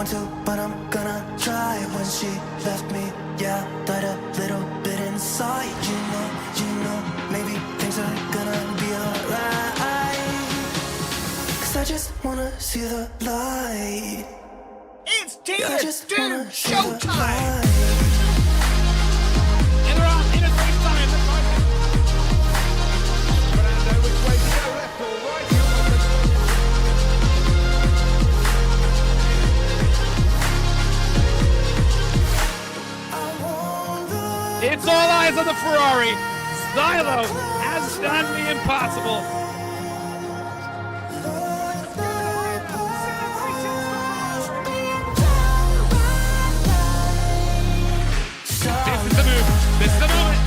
want to, but I'm gonna try. When she left me, yeah, died a little bit inside. You know, maybe things are gonna be alright. 'Cause I just wanna see the light. It's Team Doom Showtime! And they're on in a race time. Fernando, which way to go, left or right? It's all eyes on the Ferrari. Stylo has done the impossible. This is the move. This is the moment.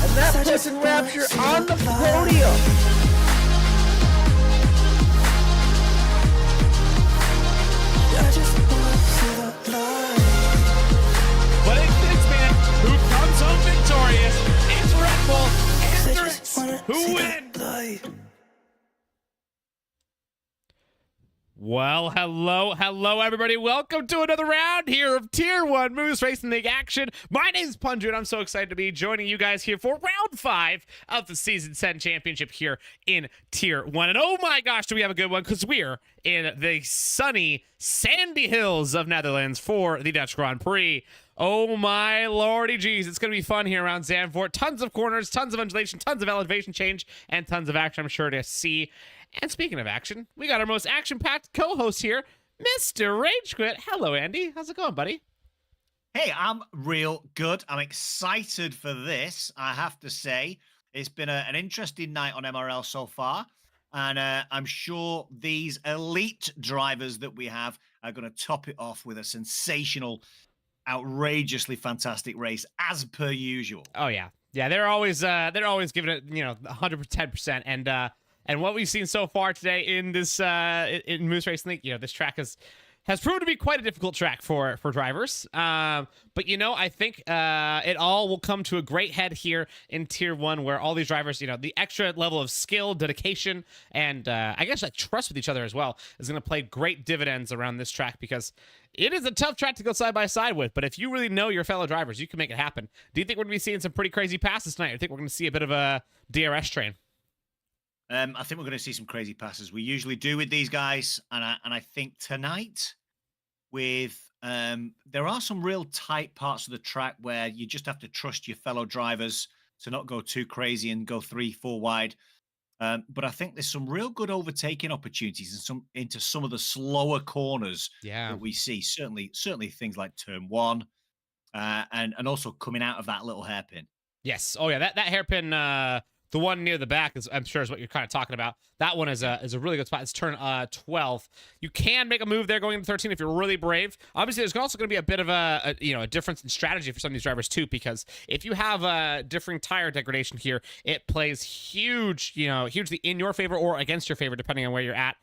And that puts Rapture on the podium. But it's this man who comes home victorious. It's Red Bull. Who wins? Well, hello, everybody. Welcome to another round here of Tier 1 Moose Racing League action. My name is Punju, and I'm so excited to be joining you guys here for round 5 of the Season 10 Championship here in Tier 1. And oh my gosh, do we have a good one, because we're in the sunny, sandy hills of Netherlands for the Dutch Grand Prix. Oh my lordy jeez, it's going to be fun here around Zandvoort. Tons of corners, tons of undulation, tons of elevation change, and tons of action I'm sure to see. And speaking of action, we got our most action-packed co-host here, Mr. Ragequit. Hello, Andy. How's it going, buddy? Hey, I'm real good. I'm excited for this, I have to say. It's been an interesting night on MRL so far, and I'm sure these elite drivers that we have are going to top it off with a sensational, outrageously fantastic race, as per usual. Oh, yeah. Yeah, they're always giving it, 110%. And what we've seen so far today in this in Moose Racing League, this track has proven to be quite a difficult track for drivers. But I think it all will come to a great head here in Tier 1, where all these drivers, the extra level of skill, dedication, and I guess trust with each other as well is going to play great dividends around this track, because it is a tough track to go side by side with. But if you really know your fellow drivers, you can make it happen. Do you think we're going to be seeing some pretty crazy passes tonight? I think we're going to see a bit of a DRS train. I think we're going to see some crazy passes. We usually do with these guys, and I think tonight, with there are some real tight parts of the track where you just have to trust your fellow drivers to not go too crazy and go 3-4 wide. But I think there's some real good overtaking opportunities and into some of the slower corners that we see. Certainly things like turn 1, and also coming out of that little hairpin. Yes. Oh yeah, that hairpin. The one near the back I'm sure is what you're kind of talking about. That one is a really good spot. It's turn 12. You can make a move there going into 13 if you're really brave. Obviously, there's also going to be a bit of a difference in strategy for some of these drivers too, because if you have a differing tire degradation here, it plays hugely in your favor or against your favor, depending on where you're at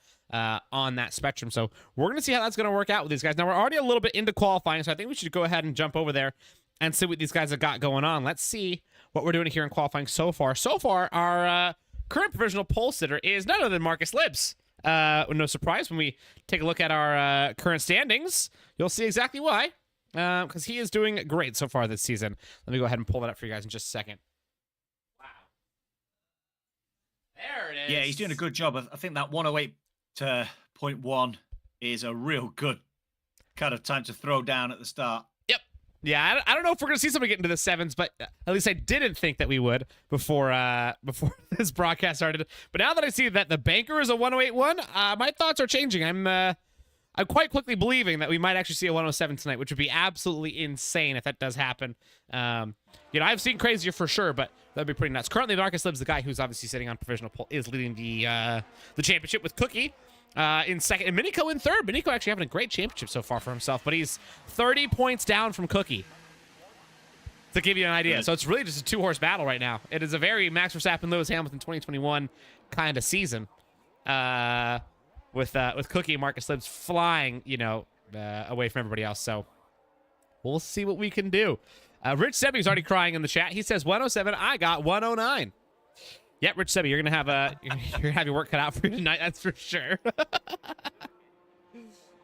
on that spectrum. So we're going to see how that's going to work out with these guys. Now, we're already a little bit into qualifying, so I think we should go ahead and jump over there and see what these guys have got going on. Let's see what we're doing here in qualifying so far. So far, our current provisional pole sitter is none other than Marcus Libbs. No surprise when we take a look at our current standings. You'll see exactly why, because he is doing great so far this season. Let me go ahead and pull that up for you guys in just a second. Wow. There it is. Yeah, he's doing a good job. I think that 108.1 is a real good kind of time to throw down at the start. Yeah, I don't know if we're going to see somebody get into the 7s, but at least I didn't think that we would before this broadcast started. But now that I see that the banker is a 108.1, my thoughts are changing. I'm quite quickly believing that we might actually see a 107 tonight, which would be absolutely insane if that does happen. I've seen crazier for sure, but that'd be pretty nuts. Currently, Marcus Libbs, the guy who's obviously sitting on provisional pole, is leading the championship with Cookie in second, and Miniko in third. Miniko actually having a great championship so far for himself, but he's 30 points down from Cookie, to give you an idea. So it's really just a 2-horse battle right now. It is a very Max Verstappen, Lewis Hamilton 2021 kind of season, with Cookie and Marcus Libbs flying, away from everybody else. So we'll see what we can do. Rich Sebi's already crying in the chat. He says 107. I got 109. Yep, Rich Sebi, you're gonna have your work cut out for you tonight. That's for sure.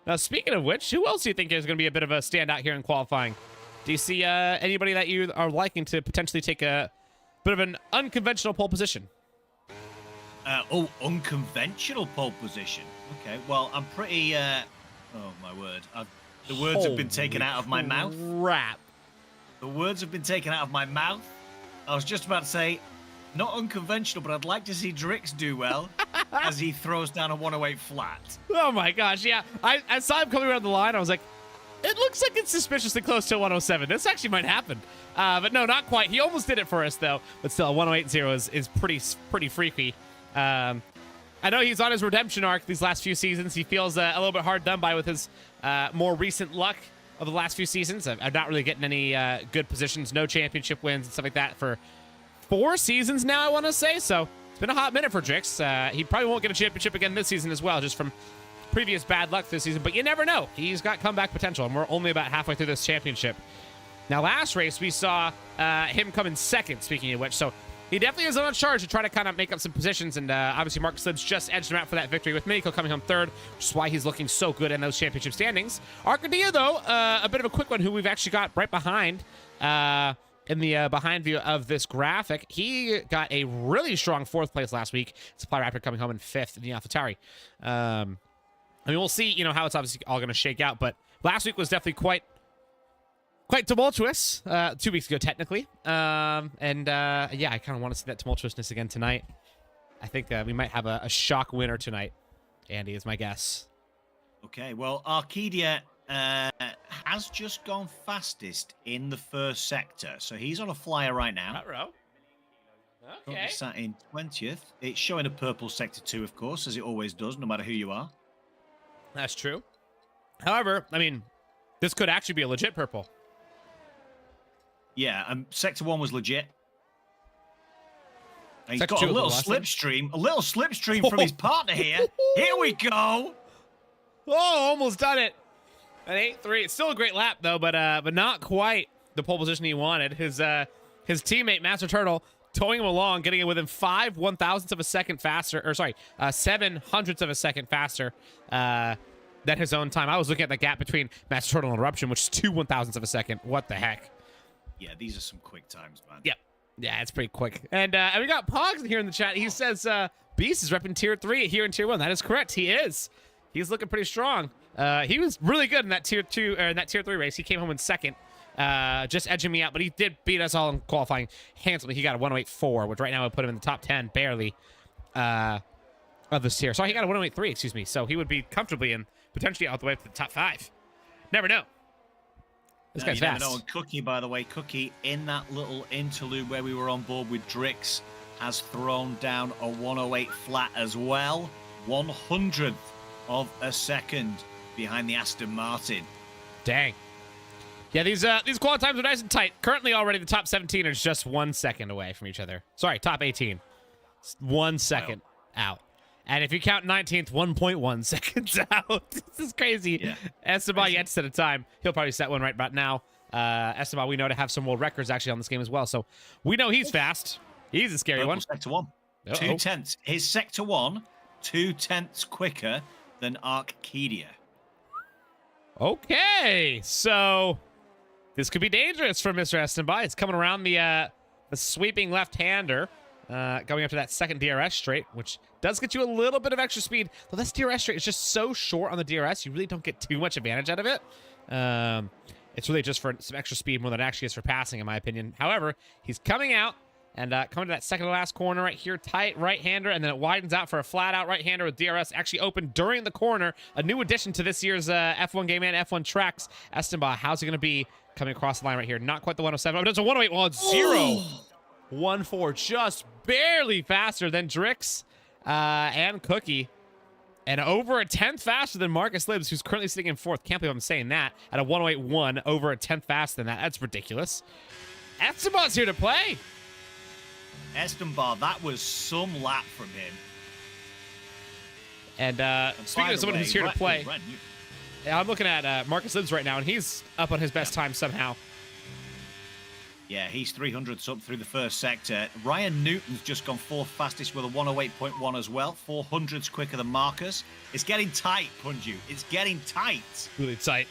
Now, speaking of which, who else do you think is gonna be a bit of a standout here in qualifying? Do you see anybody that you are liking to potentially take a bit of an unconventional pole position? Unconventional pole position. Okay, well, I'm pretty. Oh my word! The words have been taken out of my mouth. Crap. The words have been taken out of my mouth. I was just about to say, not unconventional, but I'd like to see Drix do well as he throws down a 108 flat. Oh my gosh, yeah. I saw him coming around the line. I was like, it looks like it's suspiciously close to 107. This actually might happen. But no, not quite. He almost did it for us, though. But still, 108.0 is pretty freaky. I know he's on his redemption arc these last few seasons. He feels a little bit hard done by with his more recent luck of the last few seasons. I'm not really getting any good positions, no championship wins and stuff like that for 4 seasons now, I want to say. So it's been a hot minute for Drix. He probably won't get a championship again this season as well, just from previous bad luck this season. But you never know. He's got comeback potential, and we're only about halfway through this championship. Now, last race, we saw him come in second, speaking of which. So he definitely is on charge to try to kind of make up some positions. And obviously, Marcus Libs just edged him out for that victory with Miko coming home third, which is why he's looking so good in those championship standings. Arcadia, though, a bit of a quick one who we've actually got right behind in the behind view of this graphic. He got a really strong 4th place last week. Supply Raptor coming home in 5th in the AlphaTauri. I mean, we'll see, how it's obviously all going to shake out. But last week was definitely quite tumultuous. 2 weeks ago, technically. Yeah, I kind of want to see that tumultuousness again tonight. I think we might have a shock winner tonight, Andy, is my guess. Okay, well, Arcadia has just gone fastest in the first sector. So he's on a flyer right now. Okay. Sat in 20th. It's showing a purple sector 2, of course, as it always does, no matter who you are. That's true. However, I mean, this could actually be a legit purple. Yeah, sector 1 was legit. And he's got a little slipstream from his partner here. Here we go. Oh, almost done it. An 8.3. It's still a great lap though, but not quite the pole position he wanted. His teammate Master Turtle towing him along, getting it within 5 1,000ths of a second faster, or sorry, 700ths of a second faster than his own time. I was looking at the gap between Master Turtle and Eruption, which is 2 1,000ths of a second. What the heck? Yeah, these are some quick times, man. Yep. Yeah, it's pretty quick. And we got Pogs here in the chat. He says Beast is repping tier 3 here in tier 1. That is correct. He is. He's looking pretty strong. He was really good in that tier 2 or in that tier 3 race. He came home in second, just edging me out, but he did beat us all in qualifying handsomely. He got a 108.4, which right now would put him in the top 10 barely of this tier. So he got a 108.3, excuse me. So he would be comfortably in potentially all the way up to the top 5. Never know. This guy's fast. Never know. And Cookie, by the way, Cookie in that little interlude where we were on board with Drix has thrown down a 108 flat as well. 100th of a second behind the Aston Martin. Dang. Yeah, these qualifying times are nice and tight. Currently already the top 17 are just 1 second away from each other. Sorry, top 18. 1 second out. And if you count 19th, 1.1 seconds out. This is crazy. Yeah. Esteban yet to set a time. He'll probably set one right about now. Esteban, we know to have some world records actually on this game as well. So we know he's fast. He's a scary one. Sector 1. 2/10. His sector 1, 2/10 quicker than Arcadia. Okay. So this could be dangerous for Mr. Esteban. It's coming around the sweeping left-hander. Going up to that second DRS straight, which does get you a little bit of extra speed. Though this DRS straight is just so short on the DRS, you really don't get too much advantage out of it. It's really just for some extra speed more than it actually is for passing, in my opinion. However, he's coming out and coming to that second to last corner right here, tight right-hander, and then it widens out for a flat-out right-hander with DRS actually open during the corner. A new addition to this year's F1 game and F1 tracks. Esteban, how's it going to be coming across the line right here? Not quite the 107. Oh, it's a 108. Well, it's 0.14, just barely faster than Drix and Cookie, and over a 10th faster than Marcus Libs, who's currently sitting in 4th. Can't believe I'm saying that. At a 108.1, over a 10th faster than that. That's ridiculous. Esteban's here to play. Esteban, that was some lap from him. And speaking of someone who's here to play, I'm looking at Marcus Libs right now, and he's up on his best time somehow. Yeah, he's 300s up through the first sector. Ryan Newton's just gone fourth fastest with a 108.1 as well. 400s quicker than Marcus. It's getting tight, Punju. It's getting tight. Really tight.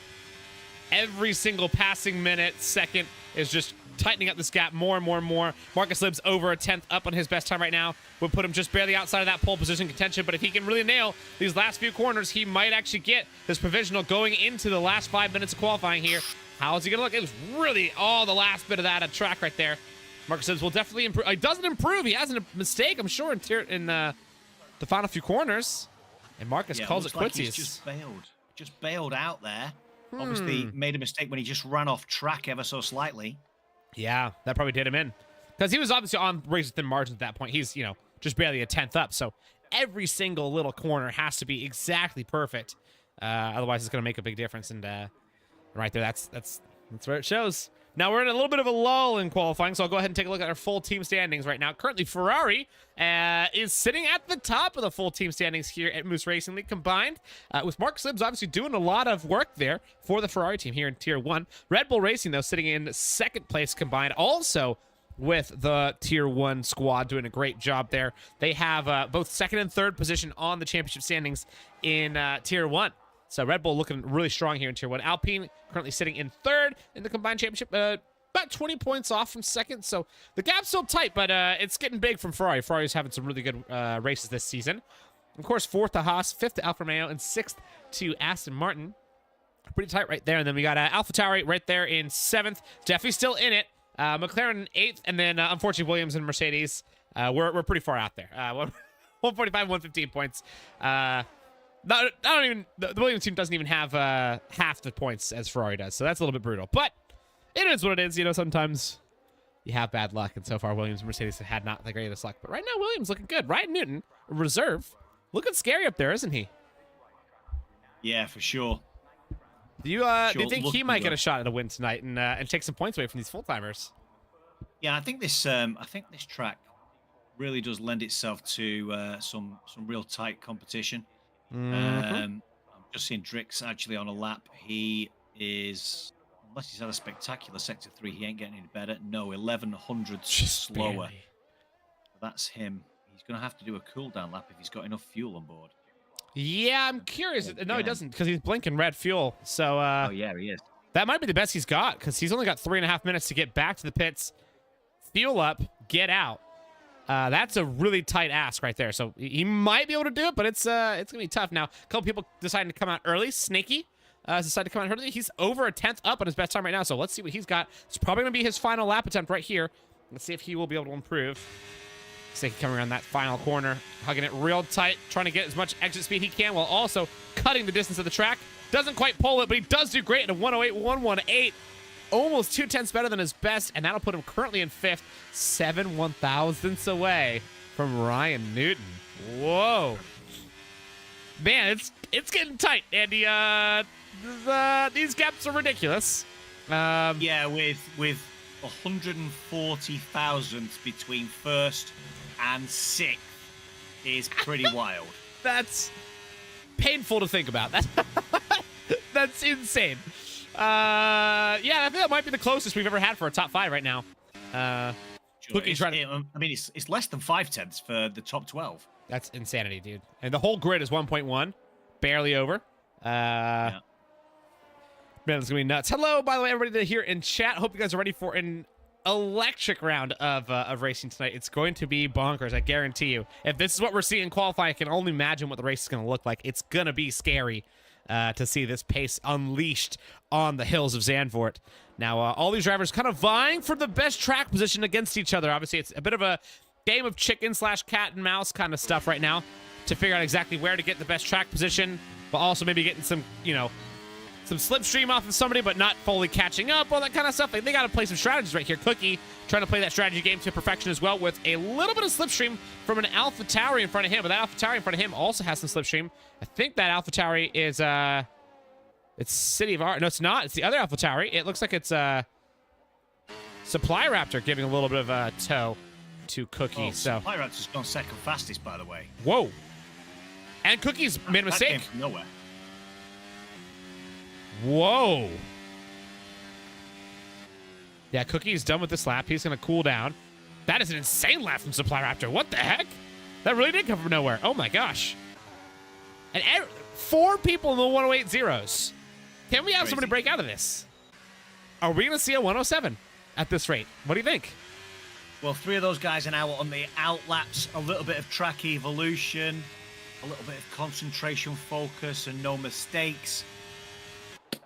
Every single passing minute, second is just tightening up this gap more and more and more. Marcus Lib's over a 10th up on his best time right now. Would put him just barely outside of that pole position contention, but if he can really nail these last few corners, he might actually get this provisional going into the last 5 minutes of qualifying here. How's he going to look? It was really all the last bit of that track right there. Marcus Libs will definitely improve. He doesn't improve. He has a mistake, I'm sure, in the final few corners. And Marcus calls it like quicksies. He's just bailed out there. Obviously made a mistake when he just ran off track ever so slightly. Yeah, that probably did him in. Because he was obviously on race within margins at that point. He's, just barely a 10th up. So every single little corner has to be exactly perfect. Otherwise, it's going to make a big difference. And right there, that's where it shows. Now, we're in a little bit of a lull in qualifying, so I'll go ahead and take a look at our full team standings right now. Currently, Ferrari is sitting at the top of the full team standings here at Moose Racing League combined, with Marcus Libs obviously doing a lot of work there for the Ferrari team here in Tier 1. Red Bull Racing, though, sitting in second place combined, also with the Tier 1 squad doing a great job there. They have both second and third position on the championship standings in Tier 1. So Red Bull looking really strong here in Tier 1. Alpine currently sitting in third in the combined championship, about 20 points off from second. So the gap's still tight, but it's getting big from Ferrari. Ferrari's having some really good races this season. Of course, fourth to Haas, fifth to Alfa Romeo, and sixth to Aston Martin. Pretty tight right there. And then we got AlphaTauri right there in seventh. Definitely still in it. McLaren eighth, and then unfortunately Williams and Mercedes. We're pretty far out there. 145, 115 points. The Williams team doesn't even have half the points as Ferrari does, so that's a little bit brutal. But it is what it is. Sometimes you have bad luck, and so far Williams and Mercedes have had not the greatest luck. But right now, Williams looking good. Ryan Newton, reserve, looking scary up there, isn't he? Yeah, for sure. Do you think he might get a shot at a win tonight and take some points away from these full timers? Yeah, I think this track really does lend itself to some real tight competition. I'm just seeing Drix actually on a lap. He is, unless he's had a spectacular sector 3, he ain't getting any better. No, 1100 slower. Barely. That's him. He's going to have to do a cool down lap if he's got enough fuel on board. Yeah, I'm curious. No, he doesn't, because he's blinking red fuel. So oh yeah, he is. That might be the best he's got, because he's only got 3.5 minutes to get back to the pits, fuel up, get out. That's a really tight ask right there. So he might be able to do it, but it's gonna be tough. Now, a couple people deciding to come out early. Snaky decided to come out early. He's over a 10th up on his best time right now. So let's see what he's got. It's probably gonna be his final lap attempt right here. Let's see if he will be able to improve. Snaky coming around that final corner, hugging it real tight, trying to get as much exit speed he can while also cutting the distance of the track. Doesn't quite pull it, but he does do great at a 108.118. Almost 2/10 better than his best, and that'll put him currently in fifth, 7 1/1000ths away from Ryan Newton. Whoa, man, it's getting tight, Andy. These gaps are ridiculous. Yeah, with 140 thousandths between first and sixth is pretty wild. That's painful to think about. That's insane. Yeah, I think that might be the closest we've ever had for a top 5 right now. Sure, it's less than 5/10 for the top 12. That's insanity, dude. And the whole grid is 1.1, barely over. Yeah. Man, it's gonna be nuts. Hello, by the way, everybody here in chat. Hope you guys are ready for an electric round of racing tonight. It's going to be bonkers, I guarantee you. If this is what we're seeing in qualifying, I can only imagine what the race is going to look like. It's going to be scary to see this pace unleashed on the hills of Zandvoort. Now, all these drivers kind of vying for the best track position against each other. Obviously, it's a bit of a game of chicken / cat and mouse kind of stuff right now to figure out exactly where to get the best track position, but also maybe getting some, some slipstream off of somebody, but not fully catching up, all that kind of stuff. They got to play some strategies right here. Cookie trying to play that strategy game to perfection as well, with a little bit of slipstream from an AlphaTauri in front of him. But that AlphaTauri in front of him also has some slipstream. I think that AlphaTauri is, it's City of Art. No, it's not. It's the other AlphaTauri. It looks like it's Supply Raptor giving a little bit of a tow to Cookie. So Supply Raptor's gone second fastest, by the way. Whoa. And Cookie's made a mistake. That came from nowhere. Whoa. Yeah, Cookie's done with this lap. He's going to cool down. That is an insane lap from Supply Raptor. What the heck? That really did come from nowhere. Oh, my gosh. And 4 people in the 108 zeros. Can we have Crazy. somebody break out of this? Are we going to see a 107 at this rate? What do you think? Well, 3 of those guys are now on the out laps. A little bit of track evolution, a little bit of concentration focus, and no mistakes.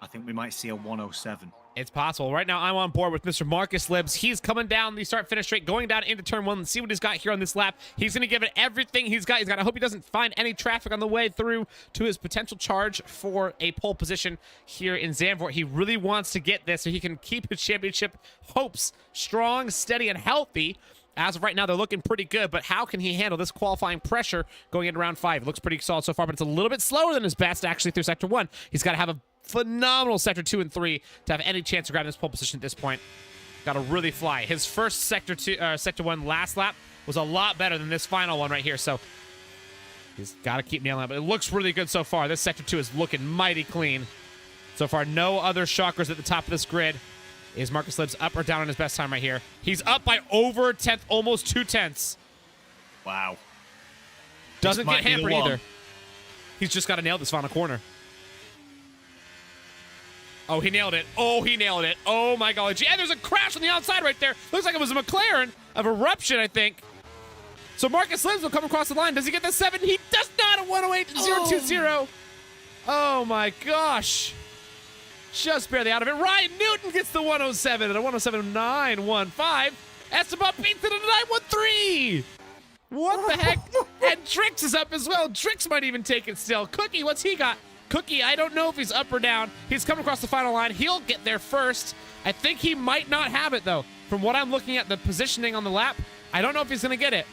I think we might see a 107. It's possible. Right now, I'm on board with Mr. Marcus Libs. He's coming down the start-finish straight, going down into turn 1. Let's see what he's got here on this lap. He's going to give it everything he's got. I hope he doesn't find any traffic on the way through to his potential charge for a pole position here in Zandvoort. He really wants to get this so he can keep his championship hopes strong, steady, and healthy. As of right now, they're looking pretty good, but how can he handle this qualifying pressure going into round 5? It looks pretty solid so far, but it's a little bit slower than his best actually through Sector 1. He's got to have a phenomenal Sector 2 and 3 to have any chance of grabbing this pole position at this point. Got to really fly. His first Sector 1 last lap was a lot better than this final one right here, so he's got to keep nailing it, but it looks really good so far. This Sector 2 is looking mighty clean. So far, no other shockers at the top of this grid. Is Marcus Libs up or down on his best time right here? He's up by over a tenth, almost 2 tenths. Wow. Doesn't This get might be the hampered one. either. He's just got to nail this final corner. Oh, he nailed it. Oh, he nailed it. Oh, my God. And there's a crash on the outside right there. Looks like it was a McLaren of eruption, I think. So Marcus Libs will come across the line. Does he get the 7? He does not. A 108.020. Oh, my gosh. Just barely out of it. Ryan Newton gets the 107 at a 107.915. Esteban beats it at a 913. What the heck? And Trix is up as well. Trix might even take it still. Cookie, what's he got? Cookie, I don't know if he's up or down. He's coming across the final line. He'll get there first. I think he might not have it, though. From what I'm looking at, the positioning on the lap, I don't know if he's going to get it.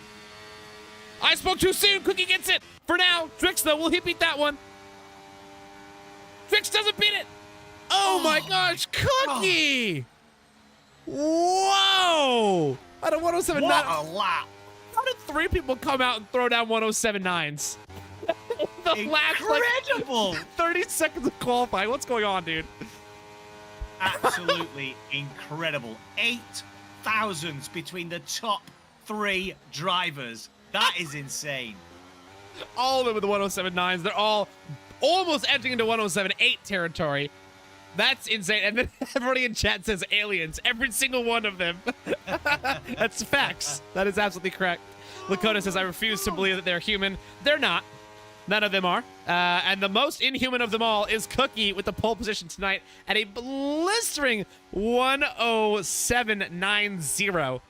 I spoke too soon. Cookie gets it. For now, Trix, though, will he beat that one? Trix doesn't beat it. Oh, my gosh. Cookie. Whoa. At a 107.9. What a lap. How did 3 people come out and throw down 107.9s? The last, like, Incredible. 30 seconds of qualifying. What's going on, dude? Absolutely incredible. 8 thousandths between the top 3 drivers. That is insane. All of them with the 107.9s. They're all almost entering into 107.8 territory. That's insane. And then everybody in chat says aliens. Every single one of them. That's facts. That is absolutely correct. Lakota says, I refuse to believe that they're human. They're not. None of them are. And the most inhuman of them all is Cookie with the pole position tonight at a blistering 107.90.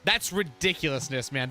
That's ridiculousness, man.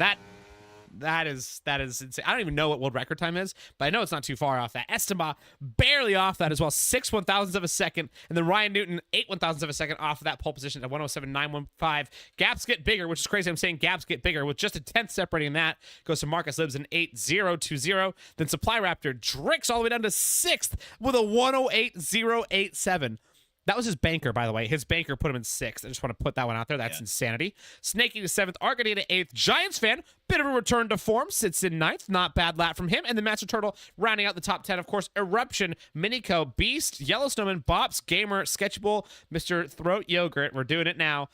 That is insane. I don't even know what world record time is, but I know it's not too far off that. Esteban barely off that as well, 6 1,000ths of a second, and then Ryan Newton 8 1,000ths of a second off of that pole position at 107.915. Gaps get bigger, which is crazy. I'm saying gaps get bigger with just a 10th separating that. Goes to Marcus Libs in 8.020. Then Supply Raptor drinks all the way down to 6th with a 108.087. That was his banker, by the way. His banker put him in 6th. I just want to put that one out there. That's insanity. Snaky to 7th. Arcadia to 8th. Giants fan, bit of a return to form. Sits in 9th. Not bad lap from him. And the Master Turtle rounding out the top 10. Of course, Eruption, Minico, Beast, Yellow Snowman, Bops, Gamer, Sketchable, Mr. Throat Yogurt. We're doing it now.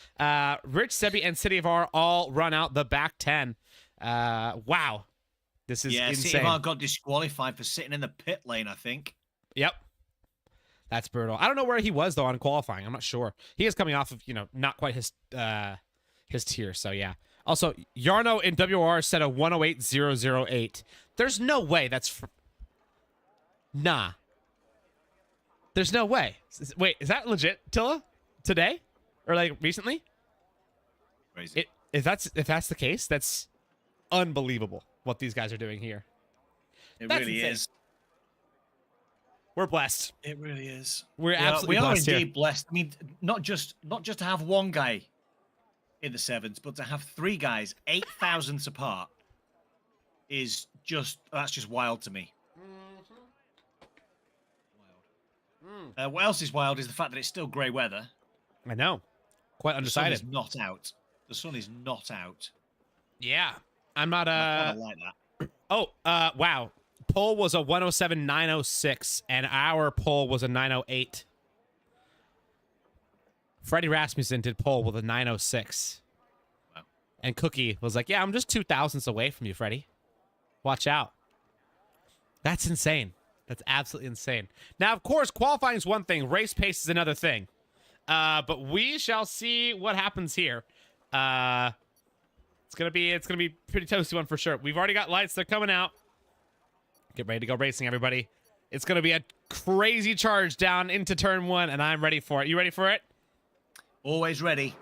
Rich, Sebi, and City of R all run out the back 10. Wow. This is insane. City of R got disqualified for sitting in the pit lane, I think. Yep. That's brutal. I don't know where he was, though, on qualifying. I'm not sure. He is coming off of, not quite his tier, so yeah. Also, Yarno in WR said a 108.008. There's no way that's... Nah. There's no way. Wait, is that legit, Tilla? Today? Or, like, recently? Crazy. If that's the case, that's unbelievable what these guys are doing here. That's really insane. is. We're blessed. It really is. We're absolutely we are blessed indeed here. blessed. I mean, not just to have one guy in the 7s, but to have 3 guys 8 thousandths apart is that's just wild to me. Wild. What else is wild is the fact that it's still grey weather. I know. Quite The sun undecided. is not out. The sun is not out. Yeah. I'm not I like that. Oh, wow. Poll was a 107.906 and our poll was a 908. Freddie Rasmussen did pole with a 906. Wow. And Cookie was like, yeah, I'm just 2 thousandths away from you, Freddie. Watch out. That's insane. That's absolutely insane. Now, of course, qualifying is one thing. Race pace is another thing. But we shall see what happens here. It's gonna be pretty toasty one for sure. We've already got lights. They're coming out. Get ready to go racing, everybody. It's gonna be a crazy charge down into turn 1, and I'm ready for it. You ready for it? Always ready.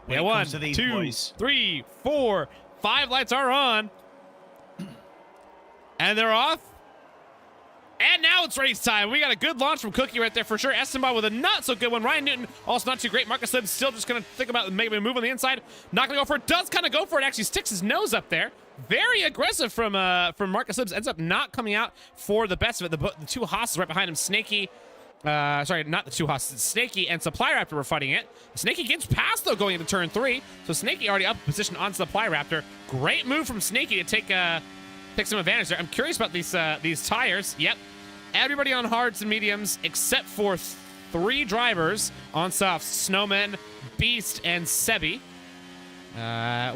Yeah, 1, 2, 3, 4, 5 lights are on. And they're off. And now it's race time. We got a good launch from Cookie right there for sure. Esteban with a not so good one. Ryan Newton also not too great. Marcus Libs still just going to think about making a move on the inside. Not going to go for it. Does kind of go for it. Actually sticks his nose up there. Very aggressive from Marcus Libs. Ends up not coming out for the best of it. The two Haas's right behind him. Snaky. Sorry, not the two Haas's. Snaky and Supply Raptor were fighting it. Snaky gets past, though, going into turn 3. So Snaky already up position on Supply Raptor. Great move from Snaky to take some advantage there. I'm curious about these tires. Yep. Everybody on hards and mediums except for 3 drivers on softs. Snowman, Beast, and Sebi.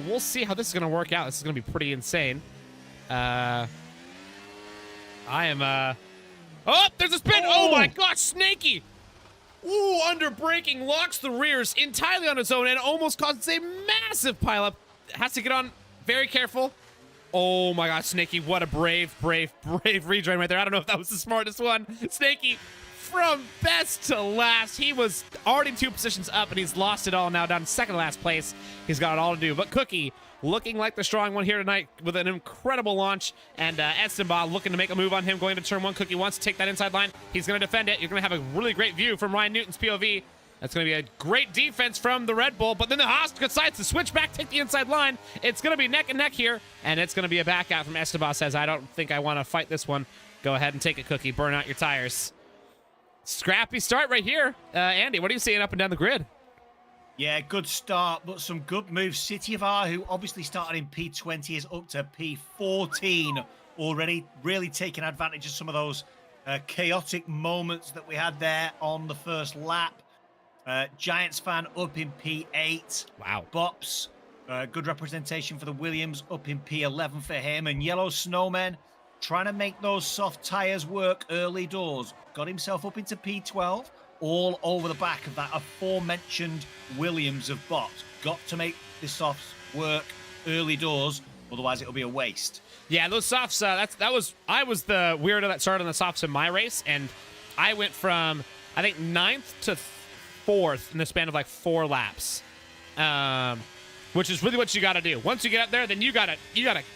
We'll see how this is going to work out. This is going to be pretty insane. I am... Oh, there's a spin! Oh my gosh, Snaky! Ooh, under braking, locks the rears entirely on its own and almost causes a massive pileup. Has to get on very careful. Oh my gosh, Snaky, what a brave rejoin right there. I don't know if that was the smartest one. Snaky, from best to last. He was already 2 positions up, and he's lost it all now, down to second to last place. He's got it all to do. But Cookie, looking like the strong one here tonight with an incredible launch, and Esteban looking to make a move on him going to turn 1. Cookie wants to take that inside line. He's going to defend it. You're going to have a really great view from Ryan Newton's POV. That's going to be a great defense from the Red Bull, but then the Haas decides to switch back, take the inside line. It's going to be neck and neck here, and it's going to be a back out from Esteban. Says, I don't think I want to fight this one. Go ahead and take it, Cookie. Burn out your tires. Scrappy start right here. Andy, what are you seeing up and down the grid? Yeah, good start, but some good moves. City of R, who obviously started in P20, is up to P14 already, really taking advantage of some of those chaotic moments that we had there on the first lap. Giants fan up in P8. Wow. Bops, good representation for the Williams, up in P11 for him. And Yellow Snowman trying to make those soft tires work early doors. Got himself up into P12, all over the back of that aforementioned Williams of Bops. Got to make the softs work early doors, otherwise it'll be a waste. Yeah, those softs, I was the weirdo that started on the softs in my race, and I went from, I think, 9th to 4th in the span of like 4 laps, which is really what you got to do. Once you get up there, then you gotta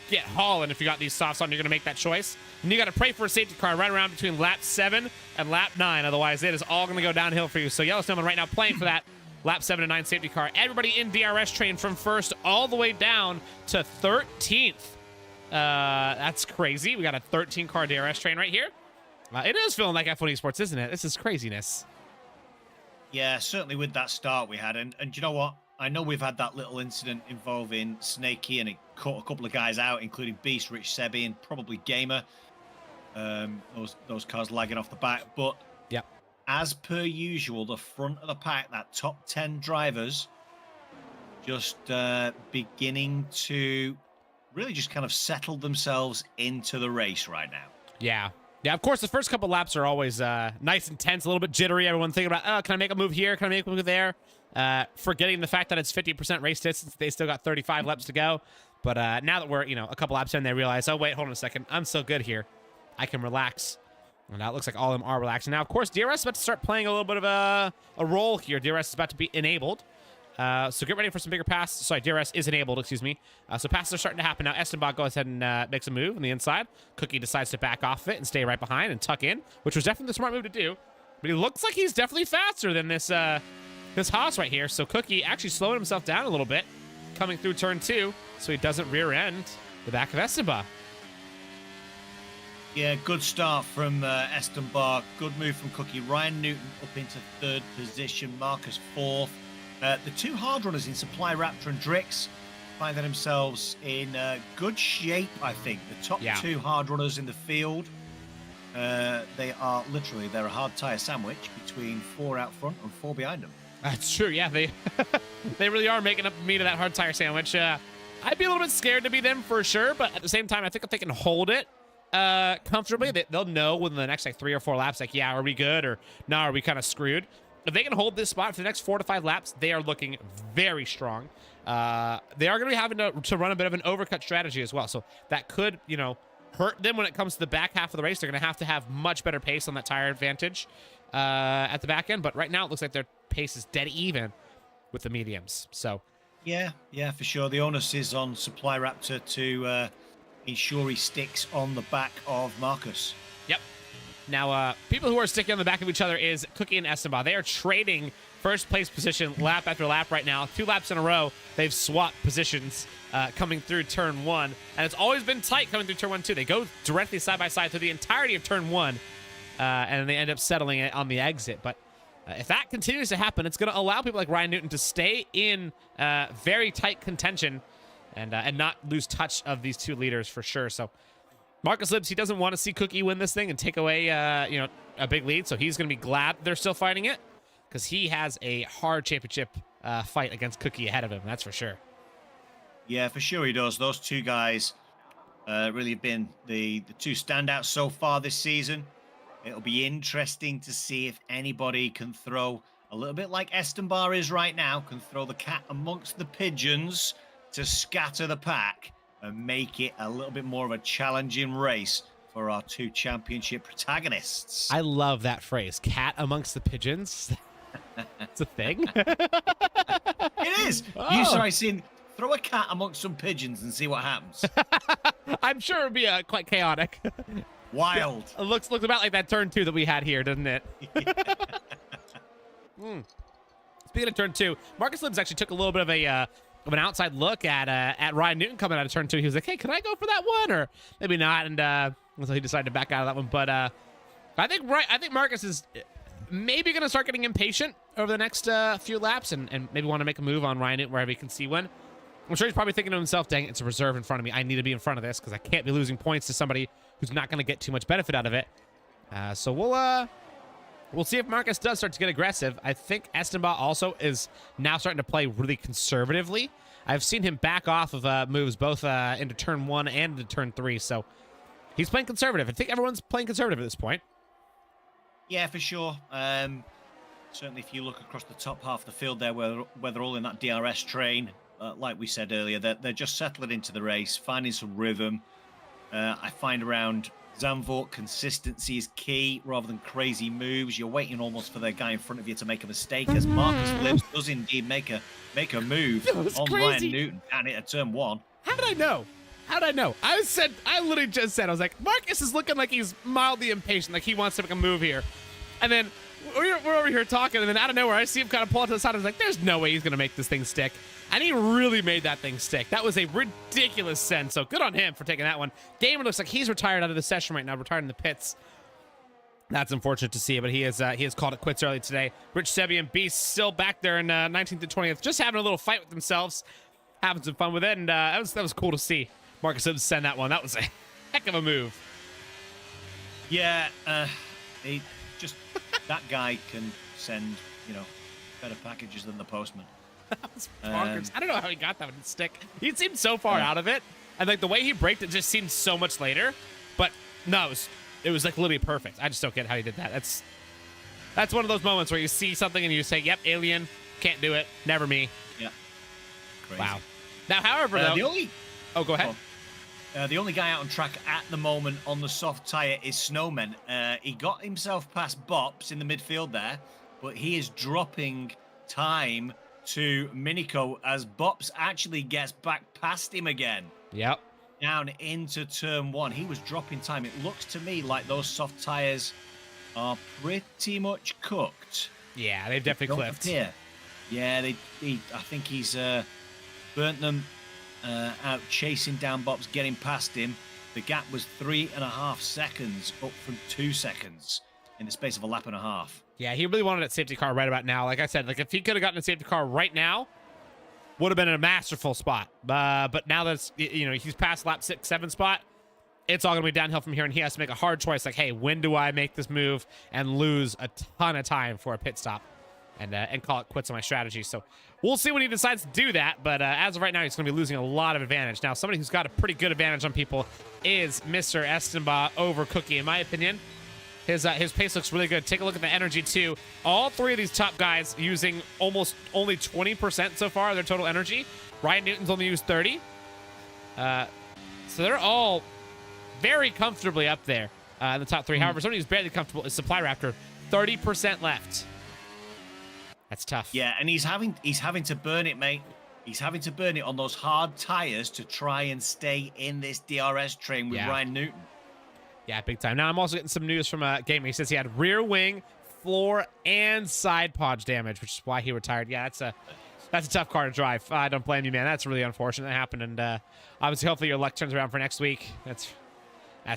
get hauling if you got these softs on. You're gonna make that choice, and you gotta pray for a safety car right around between lap 7 and lap 9. Otherwise, it is all gonna go downhill for you. So Yellow Snowman right now playing for that lap 7 and 9 safety car. Everybody in DRS train from 1st all the way down to 13th. That's crazy. We got a 13 car DRS train right here. It is feeling like F1 Esports, isn't it? This is craziness. Yeah, certainly with that start we had. And you know what? I know we've had that little incident involving Snaky, and it caught a couple of guys out, including Beast, Rich Sebi, and probably Gamer. Those cars lagging off the back. But yeah, as per usual, the front of the pack, that top 10 drivers, just beginning to really just kind of settle themselves into the race right now. Yeah. Yeah, of course, the first couple laps are always nice and tense, a little bit jittery. Everyone thinking about, oh, can I make a move here? Can I make a move there? Forgetting the fact that it's 50% race distance. They still got 35 laps to go. But now that we're, a couple laps in, they realize, oh, wait, hold on a second. I'm so good here. I can relax. And now it looks like all of them are relaxing. Now, of course, DRS is about to start playing a little bit of a role here. DRS is about to be enabled. So get ready for some bigger passes. Sorry, DRS is enabled, excuse me. So passes are starting to happen now. Esteban goes ahead and makes a move on the inside. Cookie decides to back off of it and stay right behind and tuck in, which was definitely the smart move to do. But he looks like he's definitely faster than this Haas right here. So Cookie actually slowing himself down a little bit, coming through turn 2, so he doesn't rear end the back of Esteban. Yeah, good start from Esteban. Good move from Cookie. Ryan Newton up into 3rd position. Marcus 4th. The 2 hard runners in Supply Raptor and Drix finding themselves in good shape, I think. The top 2 hard runners in the field, they're a hard tyre sandwich between 4 out front and 4 behind them. That's true. Yeah, they they really are making up meat of that hard tire sandwich. I'd be a little bit scared to be them for sure, but at the same time, I think if they can hold it comfortably, they'll know within the next like 3 or 4 laps, like, yeah, are we good or no, are we kind of screwed? If they can hold this spot for the next 4 to 5 laps, they are looking very strong. They are going to be having to run a bit of an overcut strategy as well, so that could, you know, hurt them when it comes to the back half of the race. They're going to have much better pace on that tire advantage at the back end, but right now it looks like their pace is dead even with the mediums. So yeah, for sure. The onus is on Supply Raptor to ensure he sticks on the back of Marcus. Yep. Now, people who are sticking on the back of each other is Cookie and Esteban. They are trading first place position lap after lap right now. 2 laps in a row, they've swapped positions coming through turn 1. And it's always been tight coming through turn 1, too. They go directly side by side through the entirety of turn 1, and they end up settling it on the exit. But if that continues to happen, it's going to allow people like Ryan Newton to stay in very tight contention and not lose touch of these 2 leaders for sure. So Marcus Libbs, he doesn't want to see Cookie win this thing and take away a big lead. So he's going to be glad they're still fighting it because he has a hard championship fight against Cookie ahead of him. That's for sure. Yeah, for sure he does. Those 2 guys really have been the 2 standouts so far this season. It'll be interesting to see if anybody can throw a little bit like Estambar is right now, can throw the cat amongst the pigeons to scatter the pack and make it a little bit more of a challenging race for our 2 championship protagonists. I love that phrase, cat amongst the pigeons. It's a thing. It is. Oh. You started seeing, throw a cat amongst some pigeons and see what happens. I'm sure it would be quite chaotic. Wild. It looks about like that turn 2 that we had here, doesn't it? Speaking of turn 2, Marcus Libbs actually took a little bit of an outside look at Ryan Newton coming out of turn 2. He was like, "Hey, can I go for that one?" Or maybe not, and so he decided to back out of that one. But I think Marcus is maybe going to start getting impatient over the next few laps, and maybe want to make a move on Ryan Newton wherever he can see one. I'm sure he's probably thinking to himself, "Dang, it's a reserve in front of me. I need to be in front of this because I can't be losing points to somebody who's not going to get too much benefit out of it." So we'll see if Marcus does start to get aggressive. I think Esteban also is now starting to play really conservatively. I've seen him back off of moves both into turn 1 and into turn 3. So he's playing conservative. I think everyone's playing conservative at this point. Yeah, for sure. Certainly, if you look across the top half of the field there, where they're all in that DRS train, like we said earlier, they're just settling into the race, finding some rhythm. I find around Zandvoort, consistency is key rather than crazy moves. You're waiting almost for the guy in front of you to make a mistake, as Marcus Libbs does indeed make a move on crazy. Ryan Newton and it at turn 1. How did I know? I literally just said, I was like, Marcus is looking like he's mildly impatient, like he wants to make a move here. And then we're over here talking, and then out of nowhere, I see him kind of pull it to the side. I was like, there's no way he's going to make this thing stick. And he really made that thing stick. That was a ridiculous send, so good on him for taking that one. Damon looks like he's retired out of the session right now, retired in the pits. That's unfortunate to see, but he has called it quits early today. Rich Sebi and Beast still back there in 19th and 20th, just having a little fight with themselves, having some fun with it, and that was cool to see. Marcus Libbs send that one. That was a heck of a move. Yeah, that guy can send, better packages than the postman. That was bonkers. I don't know how he got that one to stick. He seemed so far out of it, and like the way he braked it just seemed so much later. But no, it was like literally perfect. I just don't get how he did that. That's one of those moments where you see something and you say, "Yep, alien, can't do it, never me." Yeah. Crazy. Wow. Now, however, though, go ahead. The only guy out on track at the moment on the soft tyre is Snowman. He got himself past Bops in the midfield there, but he is dropping time to Minico as Bops actually gets back past him again. Yep. Down into turn 1. He was dropping time. It looks to me like those soft tyres are pretty much cooked. Yeah, they've definitely clipped. Yeah, I think he's burnt them out chasing down Bops, getting past him. The gap was 3.5 seconds, up from 2 seconds in the space of a lap and a half. Yeah, he really wanted that safety car right about now. Like I said, like if he could have gotten a safety car right now, would have been in a masterful spot. But now that's, he's past lap 6, 7 spot. It's all going to be downhill from here, and he has to make a hard choice. Like, hey, when do I make this move and lose a ton of time for a pit stop? and call it quits on my strategy. So we'll see when he decides to do that. But as of right now, he's going to be losing a lot of advantage. Now, somebody who's got a pretty good advantage on people is Mr. Estenba over Cookie, in my opinion. His pace looks really good. Take a look at the energy, too. All three of these top guys using almost only 20% so far of their total energy. Ryan Newton's only used 30. So they're all very comfortably up there in the top three. However, somebody who's barely comfortable is Supply Raptor. 30% left. That's tough. Yeah, and he's having to burn it, mate. He's having to burn it on those hard tires to try and stay in this DRS train with Ryan Newton. Yeah, big time. Now, I'm also getting some news from Gamer. He says he had rear wing, floor, and side podge damage, which is why he retired. Yeah, that's a tough car to drive. I don't blame you, man. That's really unfortunate that happened. And obviously, hopefully your luck turns around for next week. That's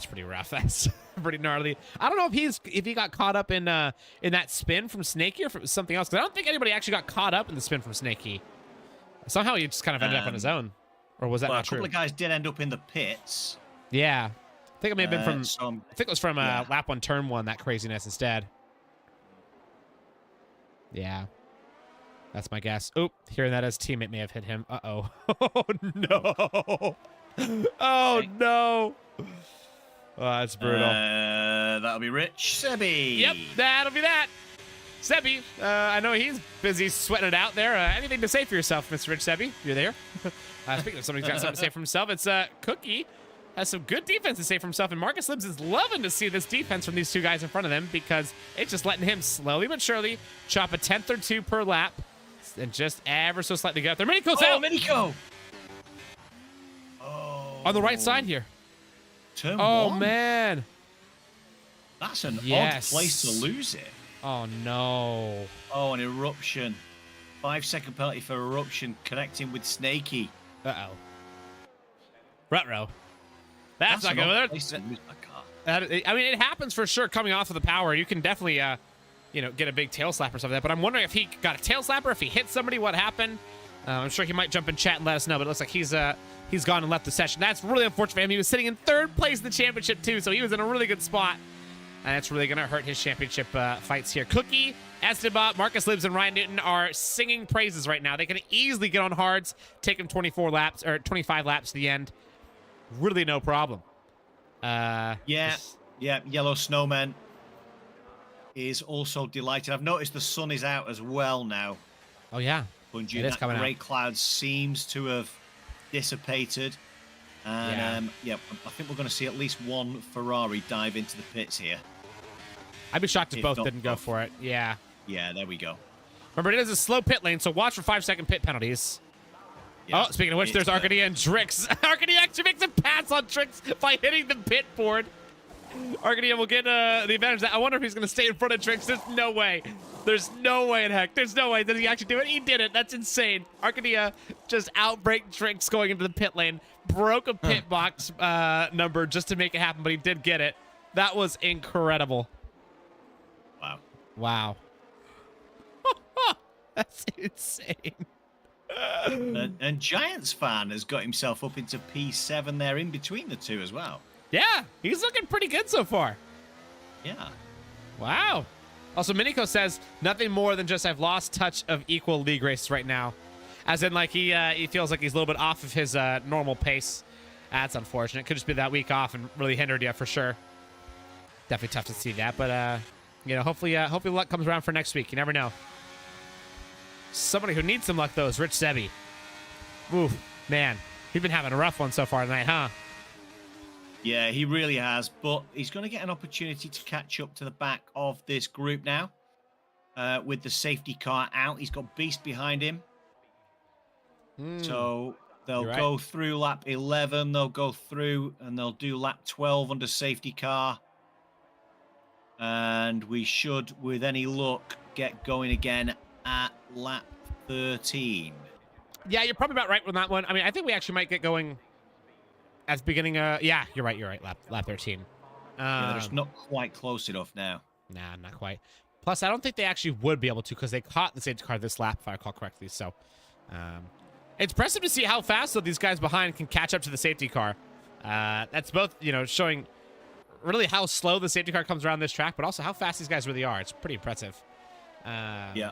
pretty rough. That's pretty gnarly. I don't know if he got caught up in that spin from Snakey or if it was something else. Because I don't think anybody actually got caught up in the spin from Snakey. Somehow he just kind of ended up on his own. Or was that not true? A couple of guys did end up in the pits. Yeah. I think it may have been from I think it was from lap 1, turn 1, that craziness instead. Yeah. That's my guess. Oop, hearing that his teammate may have hit him. Uh-oh. Oh, no. Oh, no. Oh, that's brutal. That'll be Rich Sebi. Yep, that'll be that. Sebi, I know he's busy sweating it out there. Anything to say for yourself, Mr. Rich Sebi? You're there. Speaking of somebody who's got something to say for himself, it's Cookie. Has some good defense to say for himself, and Marcus Libs is loving to see this defense from these two guys in front of them because it's just letting him slowly but surely chop a 10th or 2 per lap and just ever so slightly get up there. Minico's out! Minico! On the right side here. Turn oh, 1. Man. That's an odd place to lose it. Oh, no. Oh, an eruption. 5-second penalty for eruption connecting with Snakey. Uh-oh. Ruh-roh. That's not good. I mean, it happens for sure coming off of the power. You can definitely, get a big tail slap or something like that. But I'm wondering if he got a tail slapper, if he hit somebody, what happened. I'm sure he might jump in chat and let us know. But it looks like he's gone and left the session. That's really unfortunate for him. He was sitting in 3rd place in the championship, too. So he was in a really good spot. And it's really going to hurt his championship fights here. Cookie, Esteban, Marcus Libs, and Ryan Newton are singing praises right now. They can easily get on hards, take them 25 laps to the end. Really no problem. Yellow Snowman is also delighted. I've noticed the sun is out as well now. Oh, yeah. Bungie, that grey cloud seems to have dissipated. And, I think we're going to see at least one Ferrari dive into the pits here. I'd be shocked if both didn't go for it. Yeah. Yeah, there we go. Remember, it is a slow pit lane, so watch for 5-second pit penalties. Yeah, speaking of which, there's Arcadia and Drix. Arcadia actually makes a pass on Drix by hitting the pit board. Arcadia will get the advantage. I wonder if he's going to stay in front of Drix. There's no way. There's no way in heck. There's no way. Did he actually do it? He did it. That's insane. Arcadia just outbraked Drix going into the pit lane. Broke a pit box number just to make it happen, but he did get it. That was incredible. Wow. That's insane. And Giants fan has got himself up into P7 there in between the two as well. Yeah, he's looking pretty good so far. Yeah. Wow. Also, Minico says, nothing more than just I've lost touch of equal league races right now. As in, like, he feels like he's a little bit off of his normal pace. That's unfortunate. Could just be that week off and really hindered you for sure. Definitely tough to see that. But, hopefully luck comes around for next week. You never know. Somebody who needs some luck, though, is Rich Sebi. Ooh, man. He's been having a rough one so far tonight, huh? Yeah, he really has. But he's going to get an opportunity to catch up to the back of this group now. With the safety car out. He's got Beast behind him. So they'll go through lap 11. They'll go through and they'll do lap 12 under safety car. And we should, with any luck, get going again at lap 13. Yeah, you're probably about right with that one. I mean, I think we actually might get going at the beginning. Yeah, you're right. Lap 13. They're just not quite close enough now. Nah, not quite. Plus, I don't think they actually would be able to because they caught the safety car this lap, if I recall correctly. So, it's impressive to see how fast though these guys behind can catch up to the safety car. That's both, showing really how slow the safety car comes around this track, but also how fast these guys really are. It's pretty impressive. Yeah.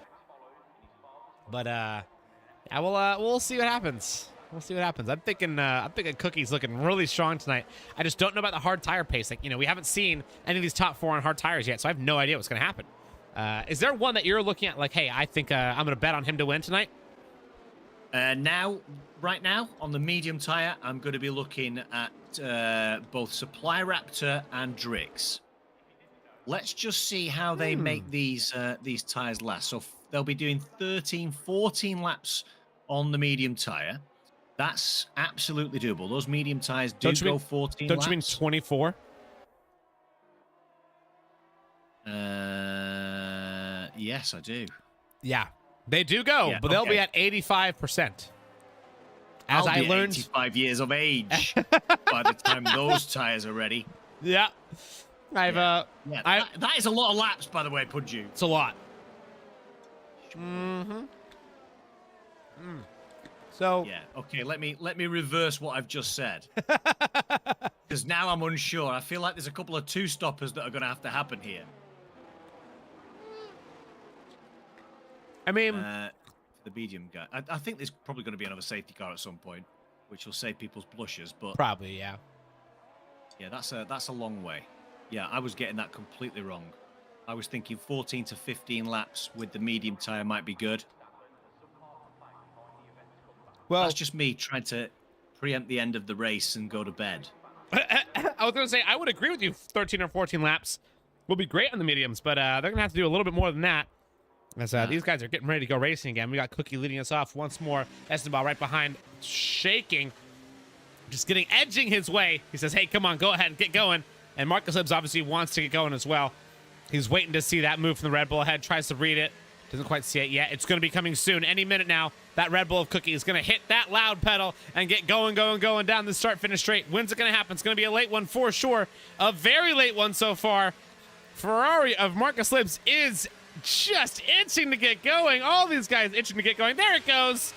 But yeah, we'll see what happens. We'll see what happens. I'm thinking Cookie's looking really strong tonight. I just don't know about the hard tire pace. Like, we haven't seen any of these top 4 on hard tires yet, so I have no idea what's going to happen. Is there one that you're looking at like, hey, I think I'm going to bet on him to win tonight? Right now, on the medium tire, I'm going to be looking at both Supply Raptor and Drix. Let's just see how they make these tires last. So they'll be doing 13, 14 laps on the medium tire. That's absolutely doable. Those medium tires do go 14 laps. Don't you mean 24? Yes, I do. Yeah, they do go, Yeah, but they'll be at 85%. As I learned, 85 years of age by the time those tires are ready. Yeah, that is a lot of laps, by the way, Pudju. It's a lot. So yeah, okay. Let me reverse what I've just said, because now I'm unsure. I feel like there's a couple of two stoppers that are going to have to happen here. I mean, the medium guy. I think there's probably going to be another safety car at some point, which will save people's blushes. But probably, yeah. Yeah, that's a long way. Yeah, I was getting that completely wrong. I was thinking 14 to 15 laps with the medium tire might be good. Well, that's just me trying to preempt the end of the race and go to bed. I was going to say, I would agree with you. 13 or 14 laps will be great on the mediums, but they're going to have to do a little bit more than that. As these guys are getting ready to go racing again. We got Cookie leading us off once more. Esteban right behind, shaking, just edging his way. He says, hey, come on, go ahead and get going. And Marcus Libbs obviously wants to get going as well. He's waiting to see that move from the Red Bull ahead, tries to read it. Doesn't quite see it yet. It's going to be coming soon. Any minute now, that Red Bull of Cookie is going to hit that loud pedal and get going down the start-finish straight. When's it going to happen? It's going to be a late one for sure. A very late one so far. Ferrari of Marcus Libbs is just itching to get going. All these guys itching to get going. There it goes.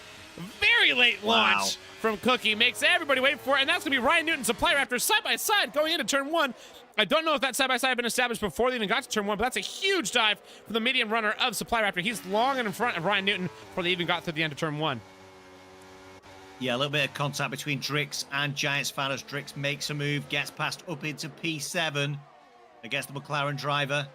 Very late launch from Cookie. Makes everybody wait for it. And that's going to be Ryan Newton, Supply Raptor, side by side going into turn 1. I don't know if that side by side had been established before they even got to turn 1, but that's a huge dive for the medium runner of Supply Raptor. He's long and in front of Ryan Newton before they even got through the end of turn 1. Yeah, a little bit of contact between Drix and Giants fan as Drix makes a move, gets past up into P7 against the McLaren driver.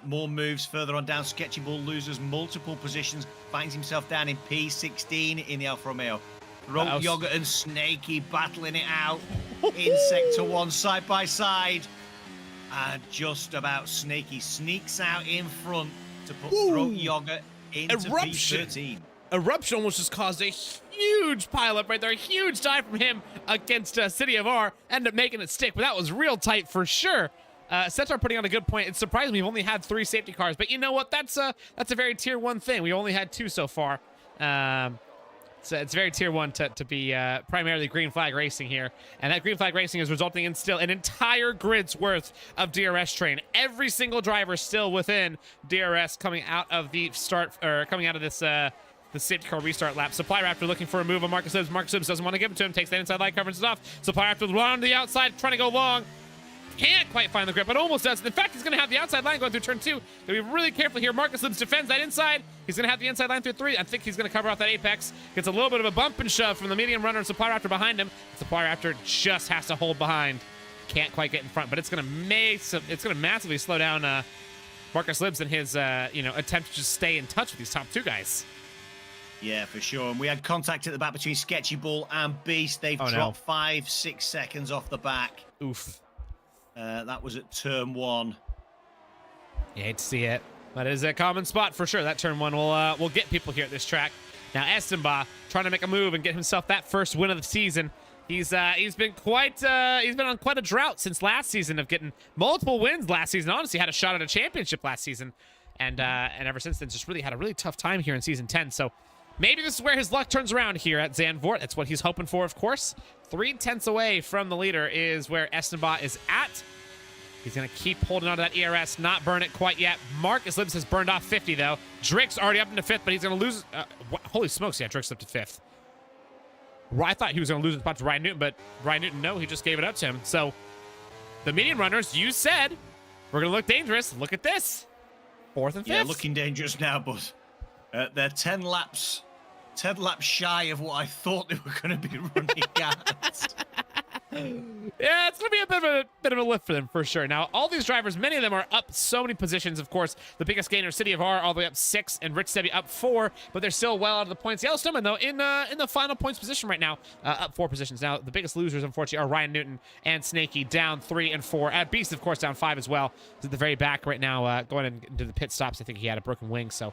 More moves further on down. Sketchy Bull loses multiple positions, finds himself down in P16 in the Alfa Romeo. Throat Yogurt and Snakey battling it out in Sector 1 side by side. And just about Snakey sneaks out in front to put Throat Yogurt into P13. Eruption almost just caused a huge pileup right there. A huge dive from him against City of R. Ended up making it stick, but that was real tight for sure. Setar putting on a good point. It's surprising we've only had 3 safety cars, but you know what? That's a very tier 1 thing. We only had 2 so far. So it's very tier 1 to be primarily green flag racing here, and that green flag racing is resulting in still an entire grid's worth of DRS train. Every single driver still within DRS coming out of the start or coming out of this the safety car restart lap. Supply Raptor looking for a move on Marcus Libbs. Marcus Libbs doesn't want to give it to him. Takes that inside line, covers it off. Supply Raptor run on the outside, trying to go long. Can't quite find the grip, but almost does. In fact, he's going to have the outside line going through turn 2. Got to be really careful here. Marcus Libbs defends that inside. He's going to have the inside line through 3. I think he's going to cover off that apex. Gets a little bit of a bump and shove from the medium runner and Supply Raptor behind him. Supply Raptor just has to hold behind. Can't quite get in front, but it's going to massively slow down Marcus Libbs in his attempt to just stay in touch with these top 2 guys. Yeah, for sure. And we had contact at the back between Sketchy Bull and Beast. They've dropped 5-6 seconds off the back. Oof. That was at turn 1. You hate to see it, but it is a common spot for sure. That turn 1 will get people here at this track. Now Esteban trying to make a move and get himself that first win of the season. He's been on quite a drought since last season of getting multiple wins last season. Honestly, had a shot at a championship last season, and ever since then just really had a really tough time here in season 10. So maybe this is where his luck turns around here at Zandvoort. That's what he's hoping for, of course. 3/10 away from the leader is where Esteban is at. He's going to keep holding on to that ERS, not burn it quite yet. Marcus Libbs has burned off 50, though. Drix already up into 5th, but he's going to lose. Holy smokes, yeah, Drix up to 5th. I thought he was going to lose the spot to Ryan Newton, but Ryan Newton, no, he just gave it up to him. So the medium runners, you said, we're going to look dangerous. Look at this. 4th and 5th. Yeah, looking dangerous now, but They're 10 laps shy of what I thought they were going to be running at. Yeah, it's gonna be a bit of a lift for them for sure. Now, all these drivers, many of them are up so many positions. Of course, the biggest gainer, City of R, all the way up 6, and Rich Sebi up 4, but they're still well out of the points. Yellowstone, though, in the final points position right now, up 4 positions. Now, the biggest losers, unfortunately, are Ryan Newton and Snakey down 3 and 4. Beast, of course, down 5 as well. He's at the very back right now, going into the pit stops. I think he had a broken wing, so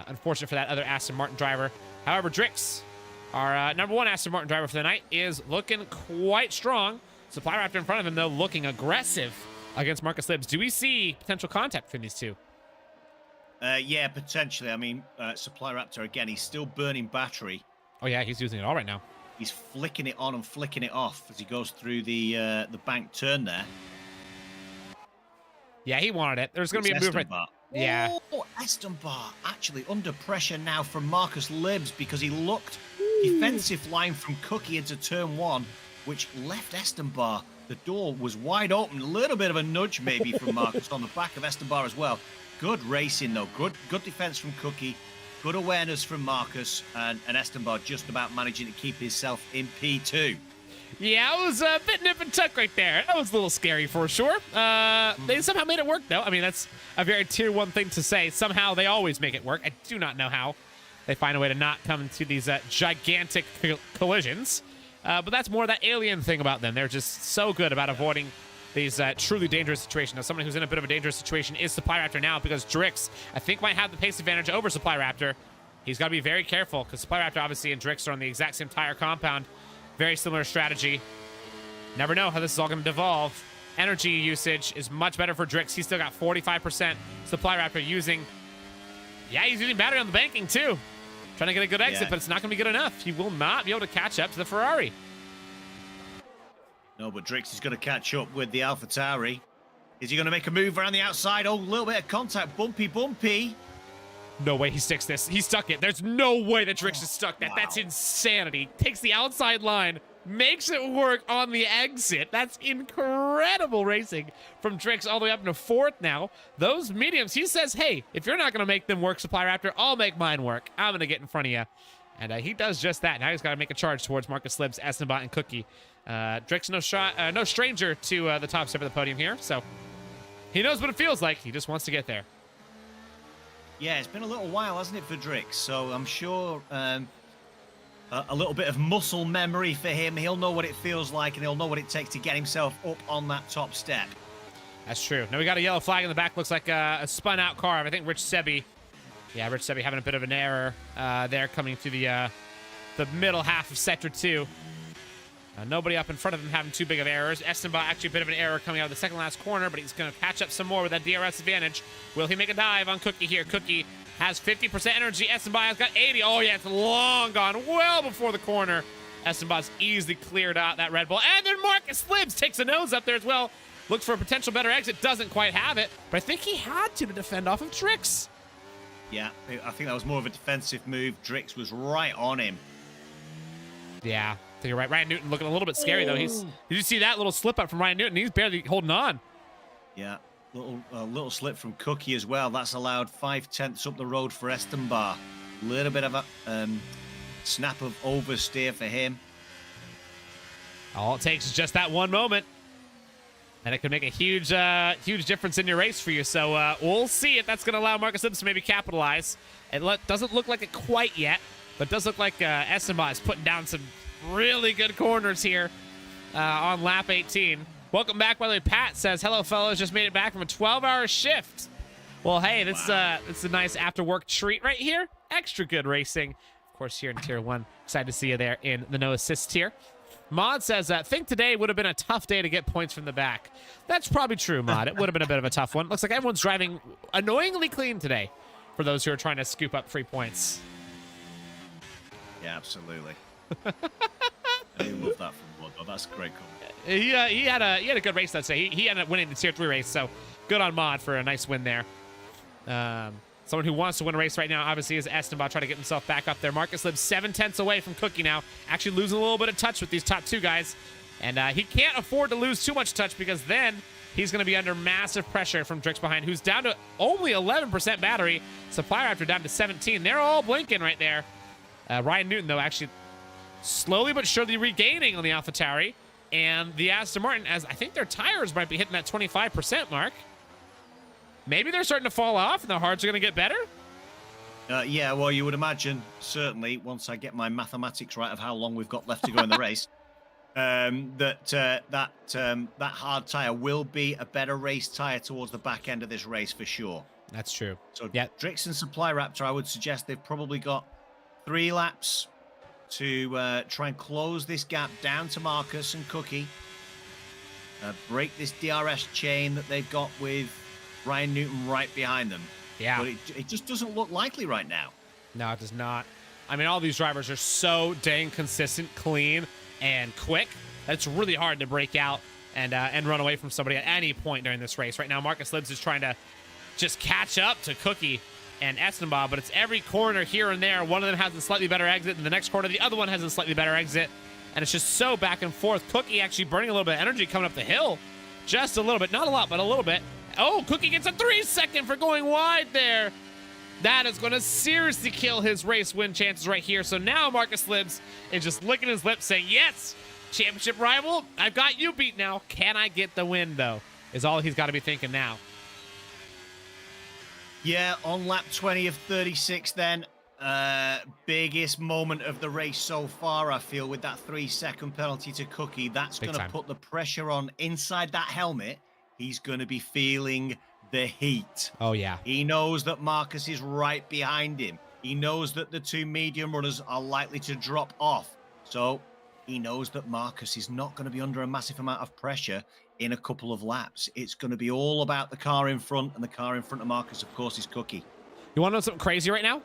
unfortunate for that other Aston Martin driver. However, Drix, our number 1 Aston Martin driver for the night, is looking quite strong. Supply Raptor in front of him, though, looking aggressive against Marcus Libbs. Do we see potential contact between these two? Yeah, potentially. I mean, Supply Raptor, again, he's still burning battery. Oh, yeah, he's using it all right now. He's flicking it on and flicking it off as he goes through the bank turn there. Yeah, he wanted it. There's going to be a move right there. Yeah. Oh, Estambar actually under pressure now from Marcus Libbs because he looked defensive line from Cookie into turn 1, which left Estambar. The door was wide open. A little bit of a nudge maybe from Marcus on the back of Estambar as well. Good racing though. Good defense from Cookie. Good awareness from Marcus, and Estambar just about managing to keep himself in P2. Yeah, it was a bit nip and tuck right there. That was a little scary for sure. They somehow made it work, though. I mean, that's a very tier 1 thing to say. Somehow they always make it work. I do not know how they find a way to not come into these gigantic collisions. But that's more that alien thing about them. They're just so good about avoiding these truly dangerous situations. Now, someone who's in a bit of a dangerous situation is Supply Raptor now, because Drix, I think, might have the pace advantage over Supply Raptor. He's got to be very careful, because Supply Raptor, obviously, and Drix are on the exact same tire compound. Very similar strategy. Never know how this is all going to devolve. Energy usage is much better for Drix. He's still got 45%. Supply Raptor using... Yeah, he's using battery on the banking, too. Trying to get a good exit, but it's not going to be good enough. He will not be able to catch up to the Ferrari. No, but Drix is going to catch up with the AlphaTauri. Is he going to make a move around the outside? Oh, a little bit of contact. Bumpy. No way he sticks this. He stuck it. There's no way that Drix is stuck that. Wow. That's insanity. Takes the outside line, makes it work on the exit. That's incredible racing from Drix all the way up into 4th now. Those mediums, he says, hey, if you're not going to make them work, Supply Raptor, I'll make mine work. I'm going to get in front of you. And he does just that. Now he's got to make a charge towards Marcus Libbs, Esnabot, and Cookie. Drix, no stranger to the top step of the podium here, so he knows what it feels like. He just wants to get there. Yeah, it's been a little while, hasn't it, for Drix? So I'm sure a little bit of muscle memory for him. He'll know what it feels like, and he'll know what it takes to get himself up on that top step. That's true. Now we got a yellow flag in the back. Looks like a spun-out car. I think Rich Sebi. Yeah, Rich Sebi having a bit of an error there coming through the middle half of Sector 2. Nobody up in front of him having too big of errors. Estambar actually a bit of an error coming out of the second last corner, but he's going to catch up some more with that DRS advantage. Will he make a dive on Cookie here? Cookie has 50% energy. Estambar has got 80. Oh, yeah, it's long gone, well before the corner. Estambar's easily cleared out that Red Bull. And then Marcus Libbs takes a nose up there as well. Looks for a potential better exit. Doesn't quite have it, but I think he had to defend off of Drix. Yeah, I think that was more of a defensive move. Drix was right on him. Yeah, I think you're right. Ryan Newton looking a little bit scary, though. Did you see that little slip up from Ryan Newton? He's barely holding on. Yeah, little slip from Cookie as well. That's allowed 5/10 up the road for Estambar. A little bit of a snap of oversteer for him. All it takes is just that one moment, and it can make a huge difference in your race for you. So we'll see if that's going to allow Marcus Libbs to maybe capitalize. It doesn't look like it quite yet, but it does look like Estambar is putting down some really good corners here on lap 18. Welcome back, by the way. Pat says, hello, fellas. Just made it back from a 12-hour shift. Well, hey, this is a nice after-work treat right here. Extra good racing. Of course, here in Tier 1. Excited to see you there in the no assist tier. Mod says, think today would have been a tough day to get points from the back. That's probably true, Mod. It would have been a bit of a tough one. Looks like everyone's driving annoyingly clean today for those who are trying to scoop up free points. Yeah, absolutely. I love that from Mod, though. That's a great comment. He had a good race, let's say. He ended up winning the Tier 3 race, so good on Mod for a nice win there. Someone who wants to win a race right now, obviously, is Estambar trying to get himself back up there. Marcus Libbs 7/10 away from Cookie now. Actually losing a little bit of touch with these top two guys. And he can't afford to lose too much touch, because then He's going to be under massive pressure from Drix behind, who's down to only 11% battery. Supply Raptor down to 17. They're all blinking right there. Ryan Newton, though, actually slowly but surely regaining on the AlphaTauri. And the Aston Martin, as I think their tires might be hitting that 25% mark. Maybe they're starting to fall off and the hards are going to get better? Yeah, well, you would imagine, certainly, once I get my mathematics right of how long we've got left to go in the race, that hard tire will be a better race tire towards the back end of this race for sure. That's true. So yeah. Drix and Supply Raptor, I would suggest they've probably got 3 laps to try and close this gap down to Marcus and Cookie. Break this DRS chain that they've got with Ryan Newton right behind them. Yeah. But it just doesn't look likely right now. No, it does not. I mean, all these drivers are so dang consistent, clean, and quick that it's really hard to break out and run away from somebody at any point during this race. Right now, Marcus Libs is trying to just catch up to Cookie and Estenbaugh, but it's every corner here and there. One of them has a slightly better exit, and the next corner, the other one has a slightly better exit. And it's just so back and forth. Cookie actually burning a little bit of energy coming up the hill. Just a little bit. Not a lot, but a little bit. Oh, Cookie gets a 3-second for going wide there. That is going to seriously kill his race win chances right here. So now Marcus Libs is just licking his lips saying, yes, championship rival, I've got you beat now. Can I get the win, though, is all he's got to be thinking now. Yeah, on lap 20 of 36 then. Biggest moment of the race so far, I feel, with that 3-second penalty to Cookie. That's going to put the pressure on inside that helmet. He's going to be feeling the heat. Oh, yeah. He knows that Marcus is right behind him. He knows that the 2 medium runners are likely to drop off. So he knows that Marcus is not going to be under a massive amount of pressure in a couple of laps. It's going to be all about the car in front, and the car in front of Marcus, of course, is Cookie. You want to know something crazy right now?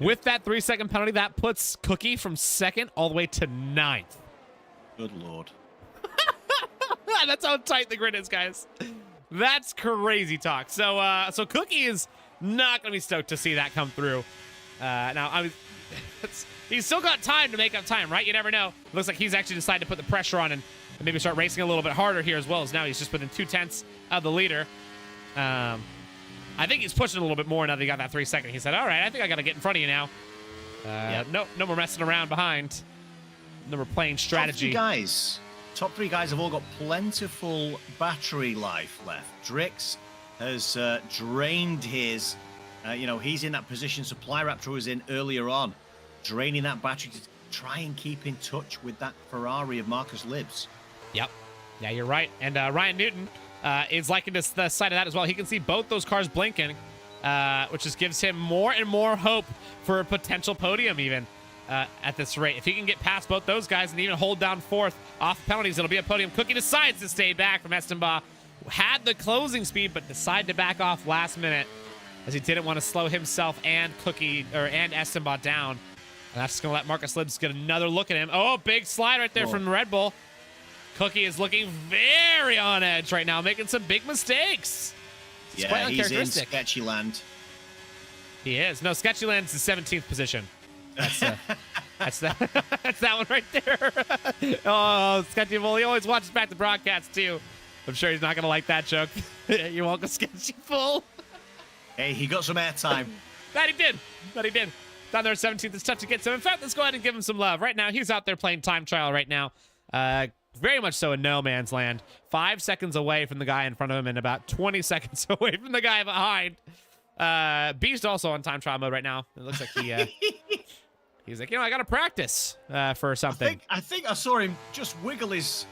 With that 3-second penalty, that puts Cookie from 2nd all the way to 9th. Good Lord. That's how tight the grid is, guys. That's crazy talk. So Cookie is not going to be stoked to see that come through. He's still got time to make up time, right? You never know. It looks like he's actually decided to put the pressure on and maybe start racing a little bit harder here as well, as now he's just within 2/10 of the leader. I think he's pushing a little bit more now that he got that 3-second. He said, all right, I think I got to get in front of you now. No more messing around behind. No more playing strategy. Top three guys have all got plentiful battery life left. Drix has drained his, he's in that position Supply Raptor was in earlier on, draining that battery to try and keep in touch with that Ferrari of Marcus Libs. Yep. Yeah, you're right. And Ryan Newton is liking the side of that as well. He can see both those cars blinking, which just gives him more and more hope for a potential podium even. At this rate. If he can get past both those guys and even hold down 4th off penalties, it'll be a podium. Cookie decides to stay back from Estenbaugh. Had the closing speed, but decided to back off last minute as he didn't want to slow himself and and Estenbaugh down. And that's just going to let Marcus Libs get another look at him. Oh, big slide right there from Red Bull. Cookie is looking very on edge right now, making some big mistakes. It's quite he's in uncharacteristic. sketchy land. He is. No, sketchy land's the 17th position. That's that one right there. Oh, Sketchy Bull. He always watches back the broadcast, too. I'm sure he's not going to like that joke. You're welcome, Sketchy Bull. Hey, he got some airtime. That he did. Down there at 17th. It's tough to get. So, in fact, let's go ahead and give him some love. Right now, he's out there playing time trial right now. Very much so in no man's land. 5 seconds away from the guy in front of him and about 20 seconds away from the guy behind. Beast also on time trial mode right now. It looks like he's like, I got to practice for something. I think I saw him just wiggle his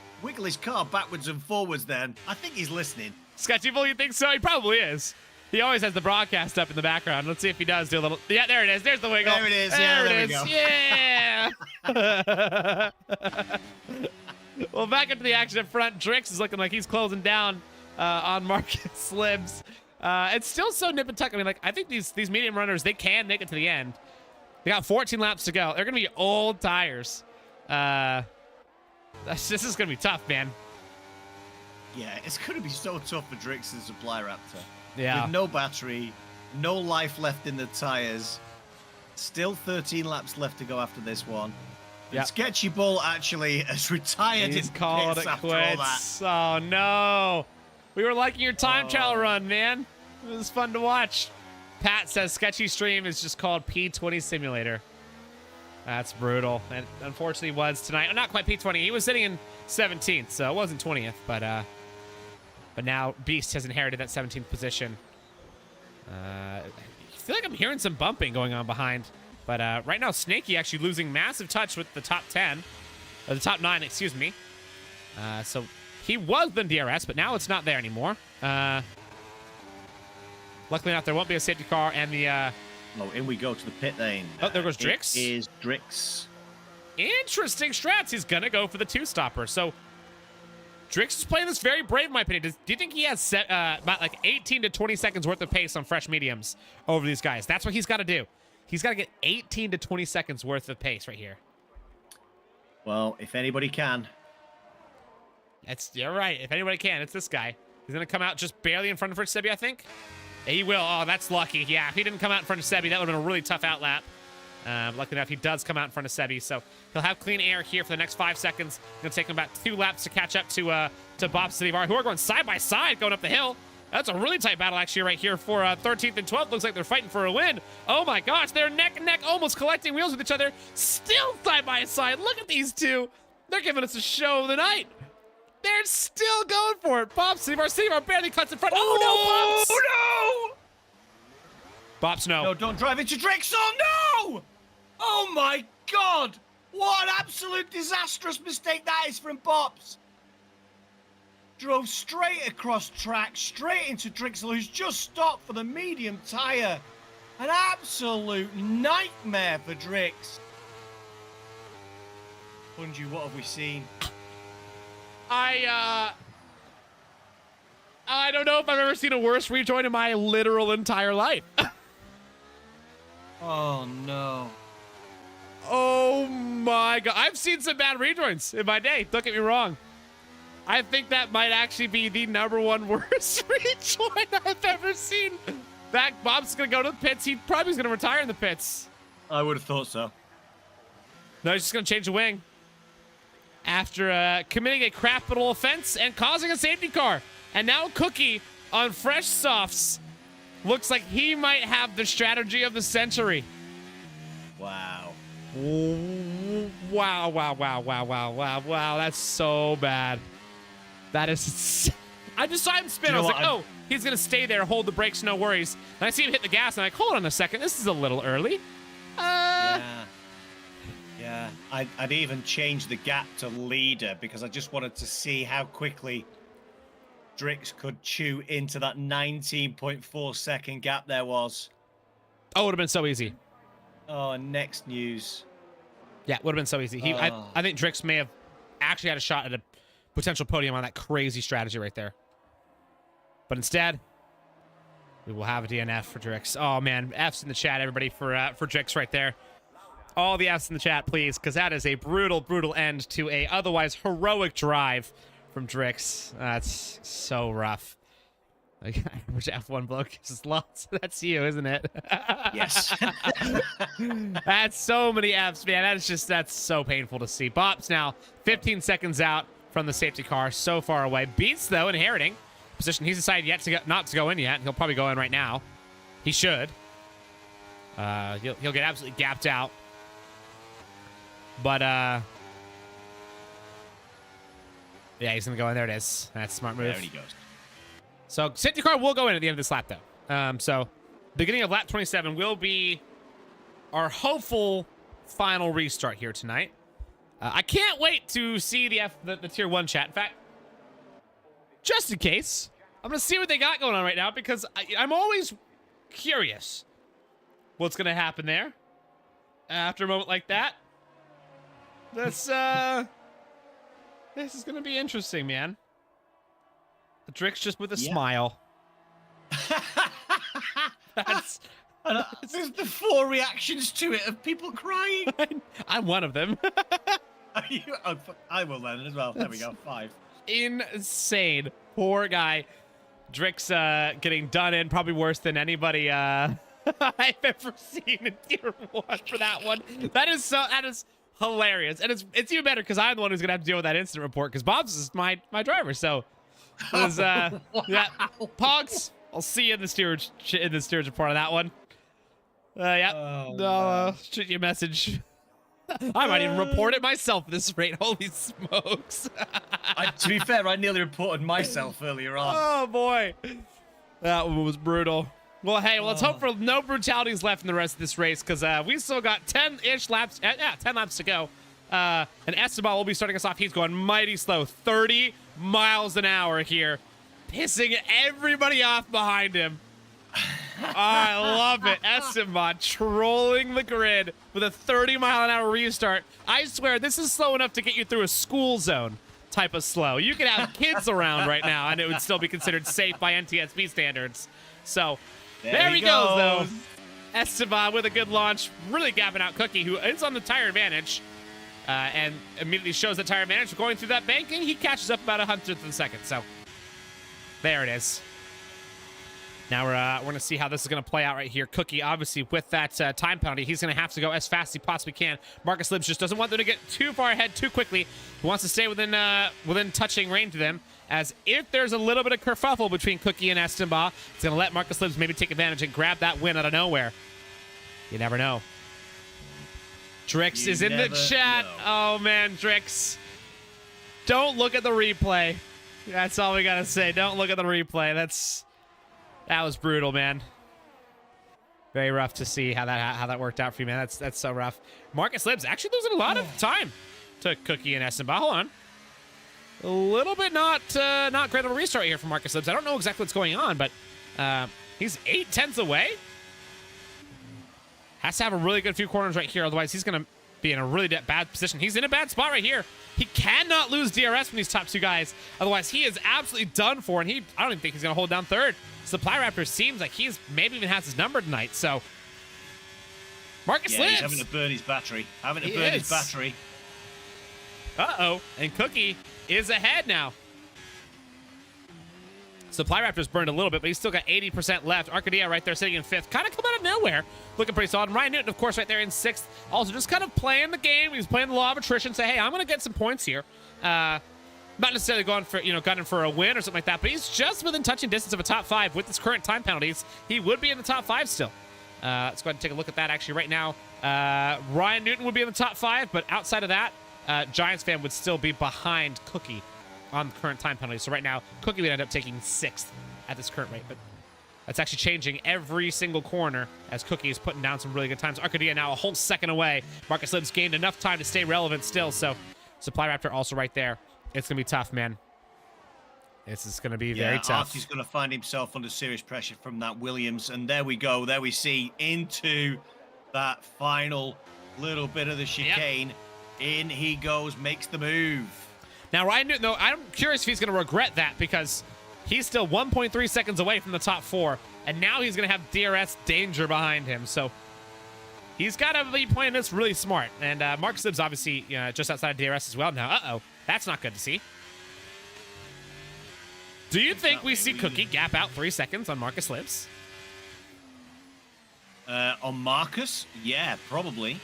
car backwards and forwards then. I think he's listening. Sketchy Bull, you think so? He probably is. He always has the broadcast up in the background. Let's see if he does do a little. Yeah, there it is. There's the wiggle. There it is. There we go. Yeah. Well, back into the action up front. Drix is looking like he's closing down on Marcus Libs. It's still so nip and tuck. I mean, I think these medium runners, they can make it to the end. They got 14 laps to go. They're going to be old tires. This is going to be tough, man. Yeah, it's going to be so tough for Drix and Supply Raptor. Yeah. With no battery, no life left in the tires. Still 13 laps left to go after this one. Yeah. Sketchy Bull actually has retired. He's called it quits. Oh, no. We were liking your time trial run, man. It was fun to watch. Pat says sketchy stream is just called P20 Simulator. That's brutal. And unfortunately was tonight. Not quite P20. He was sitting in 17th, so it wasn't 20th. But now Beast has inherited that 17th position. I feel like I'm hearing some bumping going on behind. But right now, Snaky actually losing massive touch with the top 10. Or the top 9, excuse me. So he was the DRS, but now it's not there anymore. Luckily enough, there won't be a safety car and the... Oh, in we go to the pit lane. Oh, there goes Drix. It is Drix. Interesting strats. He's going to go for the two-stopper. So Drix is playing this very brave, in my opinion. Do you think he has set, about like 18 to 20 seconds worth of pace on fresh mediums over these guys? That's what he's got to do. He's got to get 18 to 20 seconds worth of pace right here. Well, if anybody can. You're right. If anybody can, it's this guy. He's going to come out just barely in front of Sebi, I think. He will. Oh, that's lucky. Yeah, if he didn't come out in front of Sebi, that would have been a really tough outlap. Luckily enough, he does come out in front of Sebi, so he'll have clean air here for the next 5 seconds. It's going to take him about 2 laps to catch up to Bob Sadivar, who are going side by side going up the hill. That's a really tight battle actually right here for 13th and 12th. Looks like they're fighting for a win. Oh my gosh, they're neck and neck, almost collecting wheels with each other. Still side by side. Look at these two. They're giving us a show of the night. They're still going for it. Bob Sadivar barely cuts in front. Oh no, Bobs! Oh no! Bops, no. No, don't drive into Drix. Oh, no! Oh, my God. What an absolute disastrous mistake that is from Bops. Drove straight across track, straight into Drixel, who's just stopped for the medium tyre. An absolute nightmare for Drix. Bungie, what have we seen? I don't know if I've ever seen a worse rejoin in my literal entire life. Oh, no. Oh, my God. I've seen some bad rejoins in my day. Don't get me wrong. I think that might actually be the #1 worst rejoin I've ever seen. That Bob's going to go to the pits. He probably is going to retire in the pits. I would have thought so. No, he's just going to change the wing. After committing a capital offense and causing a safety car. And now Cookie on fresh softs. Looks like he might have the strategy of the century. Wow. Wow, wow, wow, wow, wow, wow, wow. That's so bad. That is... I just saw him spin. I was like, oh, he's going to stay there, hold the brakes, no worries. And I see him hit the gas, and I'm like, hold on a second. This is a little early. Yeah. I'd even changed the gap to leader because I just wanted to see how quickly Drix could chew into that 19.4 second gap there was. Oh, it would have been so easy. Oh, and next news. Yeah, it would have been so easy. I think Drix may have actually had a shot at a potential podium on that crazy strategy right there. But instead, we will have a DNF for Drix. Oh, man. F's in the chat, everybody, for Drix right there. All the F's in the chat, please, because that is a brutal, brutal end to a otherwise heroic drive from Drix. That's so rough. Which F1 bloke is lots. That's you, isn't it? Yes. That's so many Fs, man. That's so painful to see. Bop's now 15 seconds out from the safety car, so far away. Beats, though, inheriting position. He's decided yet to not to go in yet. He'll probably go in right now. He should. He'll get absolutely gapped out. But yeah, he's gonna go in. There it is. That's a smart move. There he goes. So safety car will go in at the end of this lap, though. So beginning of lap 27 will be our hopeful final restart here tonight. I can't wait to see the tier 1 chat. In fact, just in case, I'm gonna see what they got going on right now because I'm always curious what's gonna happen there after a moment like that. This is gonna be interesting, man. The Drix just with a smile. There's the 4 reactions to it of people crying. I'm one of them. I will then as well. There we go. 5. Insane. Poor guy. Drix getting done in probably worse than anybody I've ever seen in tier 1 for that one. That is hilarious. And it's even better because I'm the one who's gonna have to deal with that incident report because Bob's is my driver. So Yeah, Pogs. I'll see you in the steerage report on that one. Yeah. Oh, No, shoot you a message. I might even report it myself at this rate. Holy smokes. To be fair, I nearly reported myself earlier on. Oh, boy. That one was brutal. Well, hey, let's hope for no brutalities left in the rest of this race because we still got 10-ish laps. 10 laps to go. And Esteban will be starting us off. He's going mighty slow. 30 miles an hour here. Pissing everybody off behind him. I love it. Esteban trolling the grid with a 30-mile-an-hour restart. I swear, this is slow enough to get you through a school zone type of slow. You could have kids around right now, and it would still be considered safe by NTSB standards. So, there he goes, though. Esteban with a good launch, really gapping out Cookie, who is on the tire advantage, and immediately shows the tire advantage. Going through that banking, he catches up about 100th of a second. So, there it is. Now we're going to see how this is going to play out right here. Cookie, obviously, with that time penalty, he's going to have to go as fast as he possibly can. Marcus Libs just doesn't want them to get too far ahead too quickly. He wants to stay within touching range of them, as if there's a little bit of kerfuffle between Cookie and Esteban, it's going to let Marcus Libs maybe take advantage and grab that win out of nowhere. You never know. Drix is in the chat. Know. Oh, man, Drix. Don't look at the replay. That's all we got to say. Don't look at the replay. That was brutal, man. Very rough to see how that worked out for you, man. That's so rough. Marcus Libs actually losing a lot of time to Cookie and Esteban. Hold on. A little bit not great of a restart here for Marcus Libs. I don't know exactly what's going on, but he's 8/10 away. Has to have a really good few corners right here, otherwise he's going to be in a really bad position. He's in a bad spot right here. He cannot lose DRS from these top two guys, otherwise he is absolutely done for, and I don't even think he's going to hold down third. Supply Raptor seems like he's maybe even has his number tonight, so Marcus Libs. He's having to burn his battery. Uh-oh, and Cookie is ahead now. Supply Raptor's burned a little bit, but he's still got 80% left. Arcadia right there sitting in 5th. Kind of come out of nowhere. Looking pretty solid. And Ryan Newton, of course, right there in 6th. Also just kind of playing the game. He's playing the law of attrition. Say, hey, I'm going to get some points here. Not necessarily going for, gunning for a win or something like that, but he's just within touching distance of a top 5 with his current time penalties. He would be in the top 5 still. Let's go ahead and take a look at that actually right now. Ryan Newton would be in the top 5, but outside of that, Giants fan would still be behind Cookie on the current time penalty. So right now, Cookie would end up taking 6th at this current rate, but that's actually changing every single corner as Cookie is putting down some really good times. Arcadia now a whole second away. Marcus Libs gained enough time to stay relevant still, so Supply Raptor also right there. It's going to be tough, man. This is going to be very tough. Artie's going to find himself under serious pressure from that Williams, and there we go. There we see into that final little bit of the chicane. Yep. In he goes, makes the move. Now, Ryan Newton, though, I'm curious if he's going to regret that because he's still 1.3 seconds away from the top 4, and now he's going to have DRS danger behind him. So he's got to be playing this really smart. And Marcus Libs obviously just outside of DRS as well now. Uh-oh, that's not good to see. Do you think we see Cookie gap out 3 seconds on Marcus Libs? On Marcus? Yeah, probably.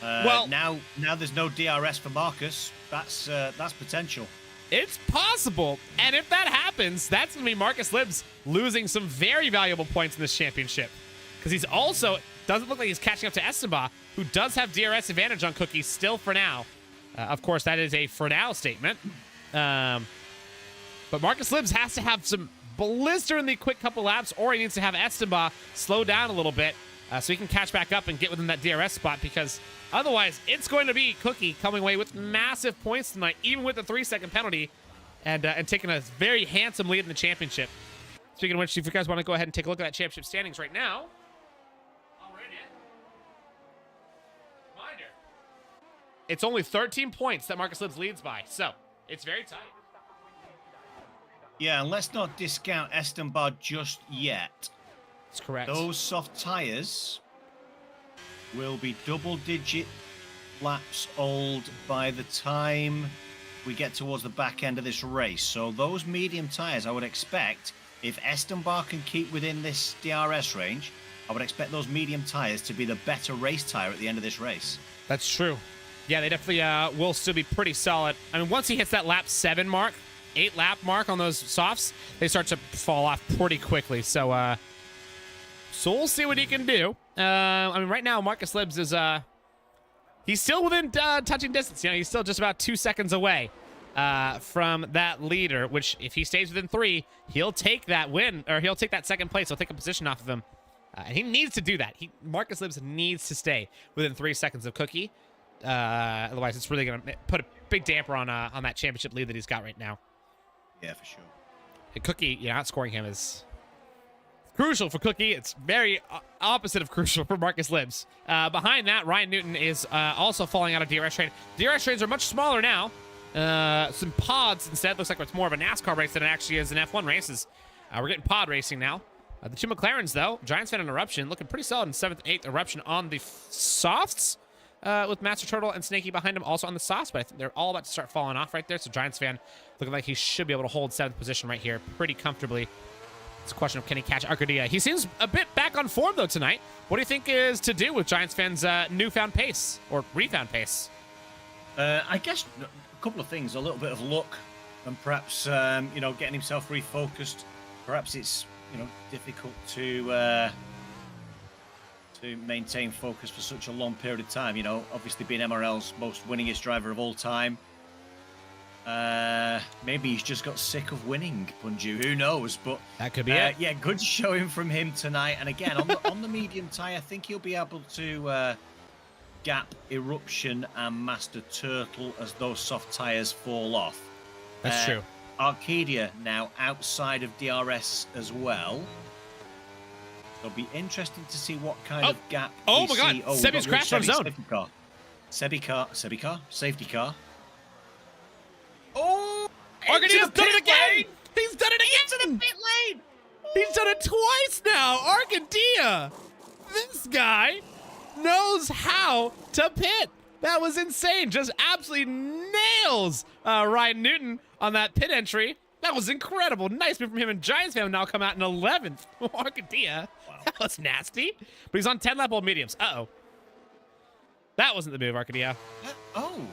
Well, now there's no DRS for Marcus. That's potential. It's possible. And if that happens, that's going to be Marcus Libs losing some very valuable points in this championship. Because he's also, doesn't look like he's catching up to Esteban, who does have DRS advantage on Cookie still for now. Of course, that is a for now statement. But Marcus Libs has to have some blisteringly quick couple laps, or he needs to have Esteban slow down a little bit so he can catch back up and get within that DRS spot, because otherwise it's going to be Cookie coming away with massive points tonight, even with the 3-second penalty, and taking a very handsome lead in the championship. Speaking of which, if you guys want to go ahead and take a look at that championship standings right now. Reminder, it's only 13 points that Marcus Libs leads by, so it's very tight. Yeah, and let's not discount Esteban just yet. That's correct. Those soft tires will be double-digit laps old by the time we get towards the back end of this race. So those medium tires, I would expect, if Esteban can keep within this DRS range, I would expect those medium tires to be the better race tire at the end of this race. That's true. Yeah, they definitely will still be pretty solid. I mean, once he hits that lap 7 mark, 8-lap mark on those softs, they start to fall off pretty quickly. So, so we'll see what he can do. I mean, right now, Marcus Libs is, he's still within touching distance. You know, he's still just about 2 seconds away from that leader, which if he stays within 3, he'll take that win, or he'll take that second place. He'll take a position off of him. And he needs to do that. Marcus Libs needs to stay within 3 seconds of Cookie. Otherwise, it's really going to put a big damper on that championship lead that he's got right now. Yeah, for sure. And Cookie, outscoring him is crucial for Cookie. It's very opposite of crucial for Marcus Libs. Behind that, Ryan Newton is also falling out of DRS train. DRS trains are much smaller now. Some pods instead. Looks like it's more of a NASCAR race than it actually is in F1 races. We're getting pod racing now. The 2 McLarens, though, Giants fan and Eruption, looking pretty solid in 7th and 8th. Eruption on the softs, with Master Turtle and Snaky behind him, also on the softs, but I think they're all about to start falling off right there. So Giants fan looking like he should be able to hold 7th position right here pretty comfortably. It's a question of can he catch Arcadia. He seems a bit back on form, though, tonight. What do you think is to do with Giants fans' newfound pace, or refound pace? I guess a couple of things. A little bit of luck, and perhaps, getting himself refocused. Perhaps it's, difficult to maintain focus for such a long period of time. Obviously being MRL's most winningest driver of all time. Maybe he's just got sick of winning, Punju. Who knows? But that could be it. Yeah, good showing from him tonight. And again, on the medium tyre, I think he'll be able to gap Eruption and Master Turtle as those soft tyres fall off. That's true. Arcadia now outside of DRS as well. It'll be interesting to see what kind of gap. Oh my God! Sebi's crashed on zone. Safety car. Safety car. Oh! Arcadia's done it again! He's done it Into again! the pit lane! He's done it twice now! Arcadia! This guy knows how to pit! That was insane. Just absolutely nails Ryan Newton on that pit entry. That was incredible. Nice move from him, and Giants fan now come out in 11th. Arcadia. Wow. That was nasty. But he's on 10-lap old mediums. Uh-oh. That wasn't the move, Arcadia. Oh,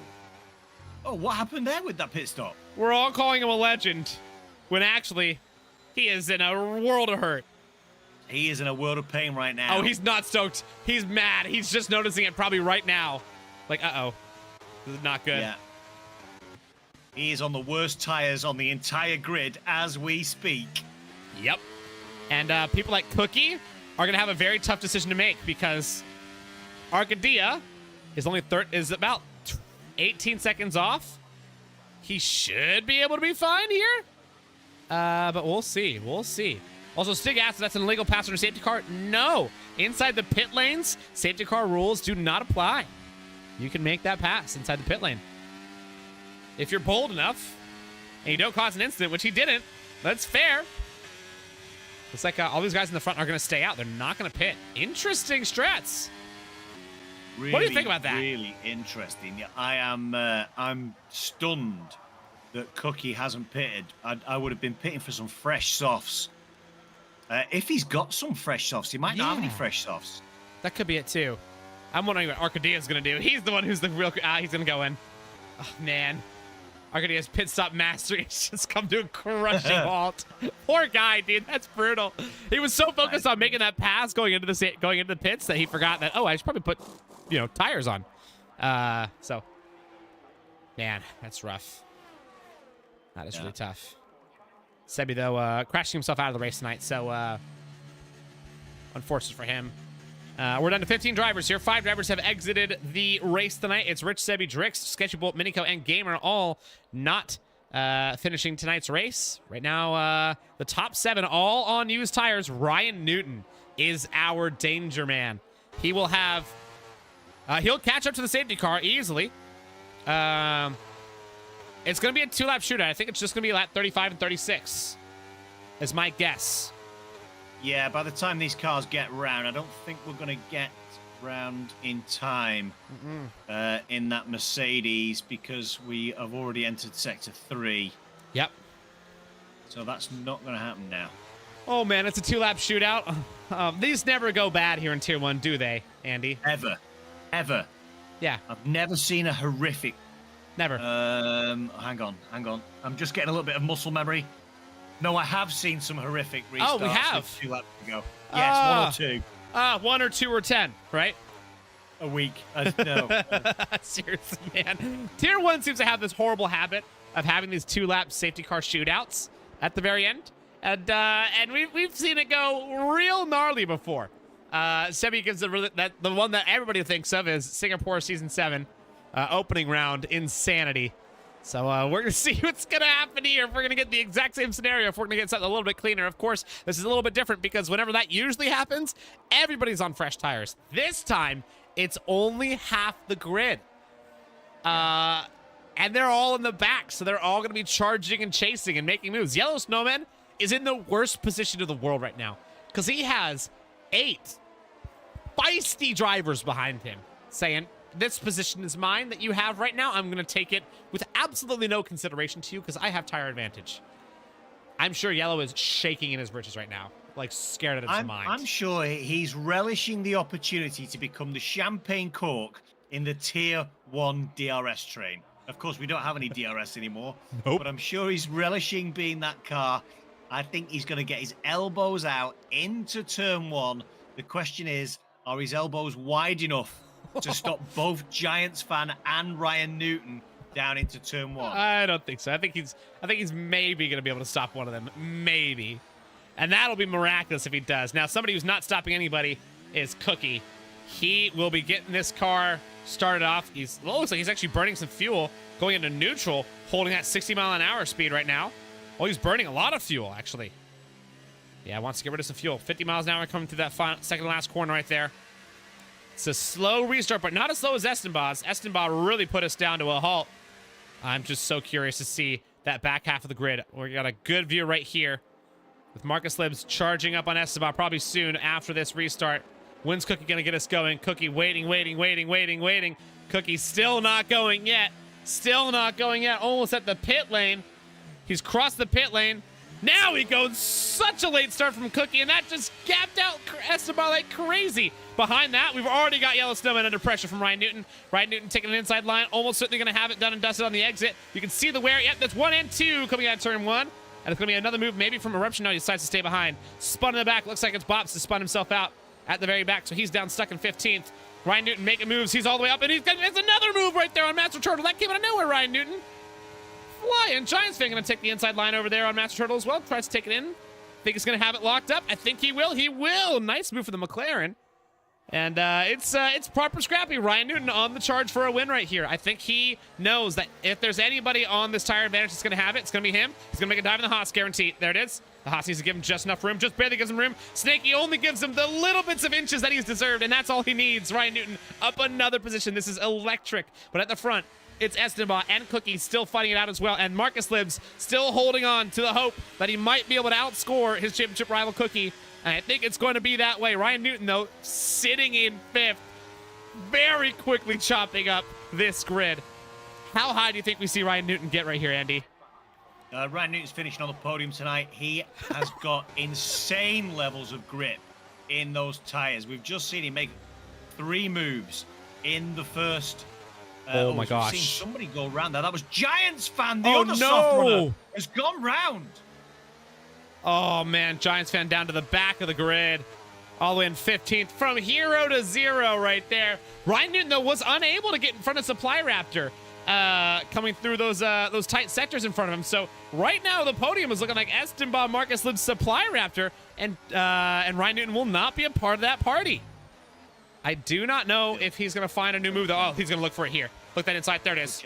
what happened there with that pit stop? We're all calling him a legend, when actually, he is in a world of hurt. He is in a world of pain right now. Oh, he's not stoked. He's mad. He's just noticing it probably right now. Like, uh-oh. This is not good. Yeah. He is on the worst tires on the entire grid as we speak. Yep. And people like Cookie are going to have a very tough decision to make because Arcadia is about 18 seconds off. He should be able to be fine here. But we'll see. We'll see. Also, Stig asked if that's an illegal passenger safety car. No. Inside the pit lanes, safety car rules do not apply. You can make that pass inside the pit lane. If you're bold enough and you don't cause an incident, which he didn't, that's fair. Looks like all these guys in the front are going to stay out. They're not going to pit. Interesting strats. Really, what do you think about that? Really interesting. Yeah, I'm stunned that Cookie hasn't pitted. I would have been pitting for some fresh softs. If he's got some fresh softs, he might not have any fresh softs. That could be it too. I'm wondering what Arcadia's going to do. He's the one who's the real... he's going to go in. Oh, man. Arcadia's pit stop mastery has just come to a crushing halt. Poor guy, dude. That's brutal. He was so focused on making that pass going into the pits that he forgot that, I should probably put, tires on. So, man, that's rough. That is really tough. Sebi, though, crashing himself out of the race tonight, so unfortunate for him. We're down to 15 drivers here. 5 drivers have exited the race tonight. It's Rich, Sebi, Drix, Sketchy Bolt, Minico, and Gamer all not finishing tonight's race. Right now, the top 7 all on used tires. Ryan Newton is our danger man. He will have... he'll catch up to the safety car easily. It's going to be a 2-lap shootout. I think it's just going to be lap 35 and 36 is my guess. Yeah, by the time these cars get round, I don't think we're going to get round in time in that Mercedes because we have already entered Sector 3. Yep. So that's not going to happen now. Oh, man, it's a 2-lap shootout. These never go bad here in Tier 1, do they, Andy? Ever. Yeah. I've never seen a horrific Never. Hang on. I'm just getting a little bit of muscle memory. No, I have seen some horrific restarts. Oh, we have? 2 laps ago. Yes, 1 or 2. 1 or 2 or 10, right? A week. No. Seriously, man. Tier 1 seems to have this horrible habit of having these 2-lap safety car shootouts at the very end. And we've seen it go real gnarly before. Sebi gives the one that everybody thinks of is Singapore Season 7 opening round insanity. So we're going to see what's going to happen here. If we're going to get the exact same scenario, if we're going to get something a little bit cleaner. Of course, this is a little bit different because whenever that usually happens, everybody's on fresh tires. This time, it's only half the grid. And they're all in the back, so they're all going to be charging and chasing and making moves. Yellow Snowman is in the worst position of the world right now because he has 8 feisty drivers behind him saying, this position is mine that you have right now. I'm going to take it with absolutely no consideration to you because I have tire advantage. I'm sure Yellow is shaking in his britches right now, like scared out of his mind. I'm sure he's relishing the opportunity to become the champagne cork in the Tier 1 DRS train. Of course, we don't have any DRS anymore, Nope. But I'm sure he's relishing being that car. I think he's going to get his elbows out into Turn 1. The question is, are his elbows wide enough to stop both Giants fan and Ryan Newton down into Turn 1? I don't think so. I think he's maybe going to be able to stop one of them. Maybe. And that'll be miraculous if he does. Now, somebody who's not stopping anybody is Cookie. He will be getting this car started off. Looks like he's actually burning some fuel, going into neutral, holding that 60-mile-an-hour speed right now. Oh, he's burning a lot of fuel, actually. Yeah, wants to get rid of some fuel. 50 miles an hour coming through that second last corner right there. It's a slow restart, but not as slow as Esteban's. Esteban really put us down to a halt. I'm just so curious to see that back half of the grid. We got a good view right here with Marcus Libs charging up on Esteban probably soon after this restart. When's Cookie going to get us going? Cookie waiting. Cookie still not going yet. Almost at the pit lane. He's crossed the pit lane. Now he goes. Such a late start from Cookie, and that just gapped out Esteban like crazy. Behind that, we've already got Yellow Snowman under pressure from Ryan Newton. Ryan Newton taking an inside line, almost certainly going to have it done and dusted on the exit. You can see the wear. Yep, that's 1 and 2 coming out of Turn 1. And it's going to be another move, maybe from Eruption. No, he decides to stay behind. Spun in the back. Looks like it's Bops to spun himself out at the very back, so he's down stuck in 15th. Ryan Newton making moves. He's all the way up, and it's another move right there on Master Turtle. That came out of nowhere, Ryan Newton. Flying. Giants fan going to take the inside line over there on Master Turtle as well. Tries to take it in. Think he's going to have it locked up. I think he will. He will. Nice move for the McLaren. And it's proper scrappy. Ryan Newton on the charge for a win right here. I think he knows that if there's anybody on this tire advantage that's going to have it, it's going to be him. He's going to make a dive in the Haas, guaranteed. There it is. The Haas needs to give him just enough room, just barely gives him room. Snakey only gives him the little bits of inches that he's deserved, and that's all he needs. Ryan Newton up another position. This is electric. But at the front, it's Esteban and Cookie still fighting it out as well, and Marcus Libs still holding on to the hope that he might be able to outscore his championship rival Cookie. And I think it's going to be that way. Ryan Newton, though, sitting in 5th, very quickly chopping up this grid. How high do you think we see Ryan Newton get right here, Andy? Ryan Newton's finishing on the podium tonight. He has got insane levels of grip in those tires. We've just seen him make 3 moves in the first. Oh my gosh. We've seen somebody go round there. That was Giants fan. The Oh, other no. soft runner has gone round. Oh, man. Giants fan down to the back of the grid. All the way in 15th. From hero to zero right there. Ryan Newton, though, was unable to get in front of Supply Raptor. Coming through those tight sectors in front of him. So right now the podium is looking like Esteban, Marcus Libs, Supply Raptor, and Ryan Newton will not be a part of that party. I do not know if he's going to find a new move, though. Oh, he's going to look for it here. Look that inside. There it is.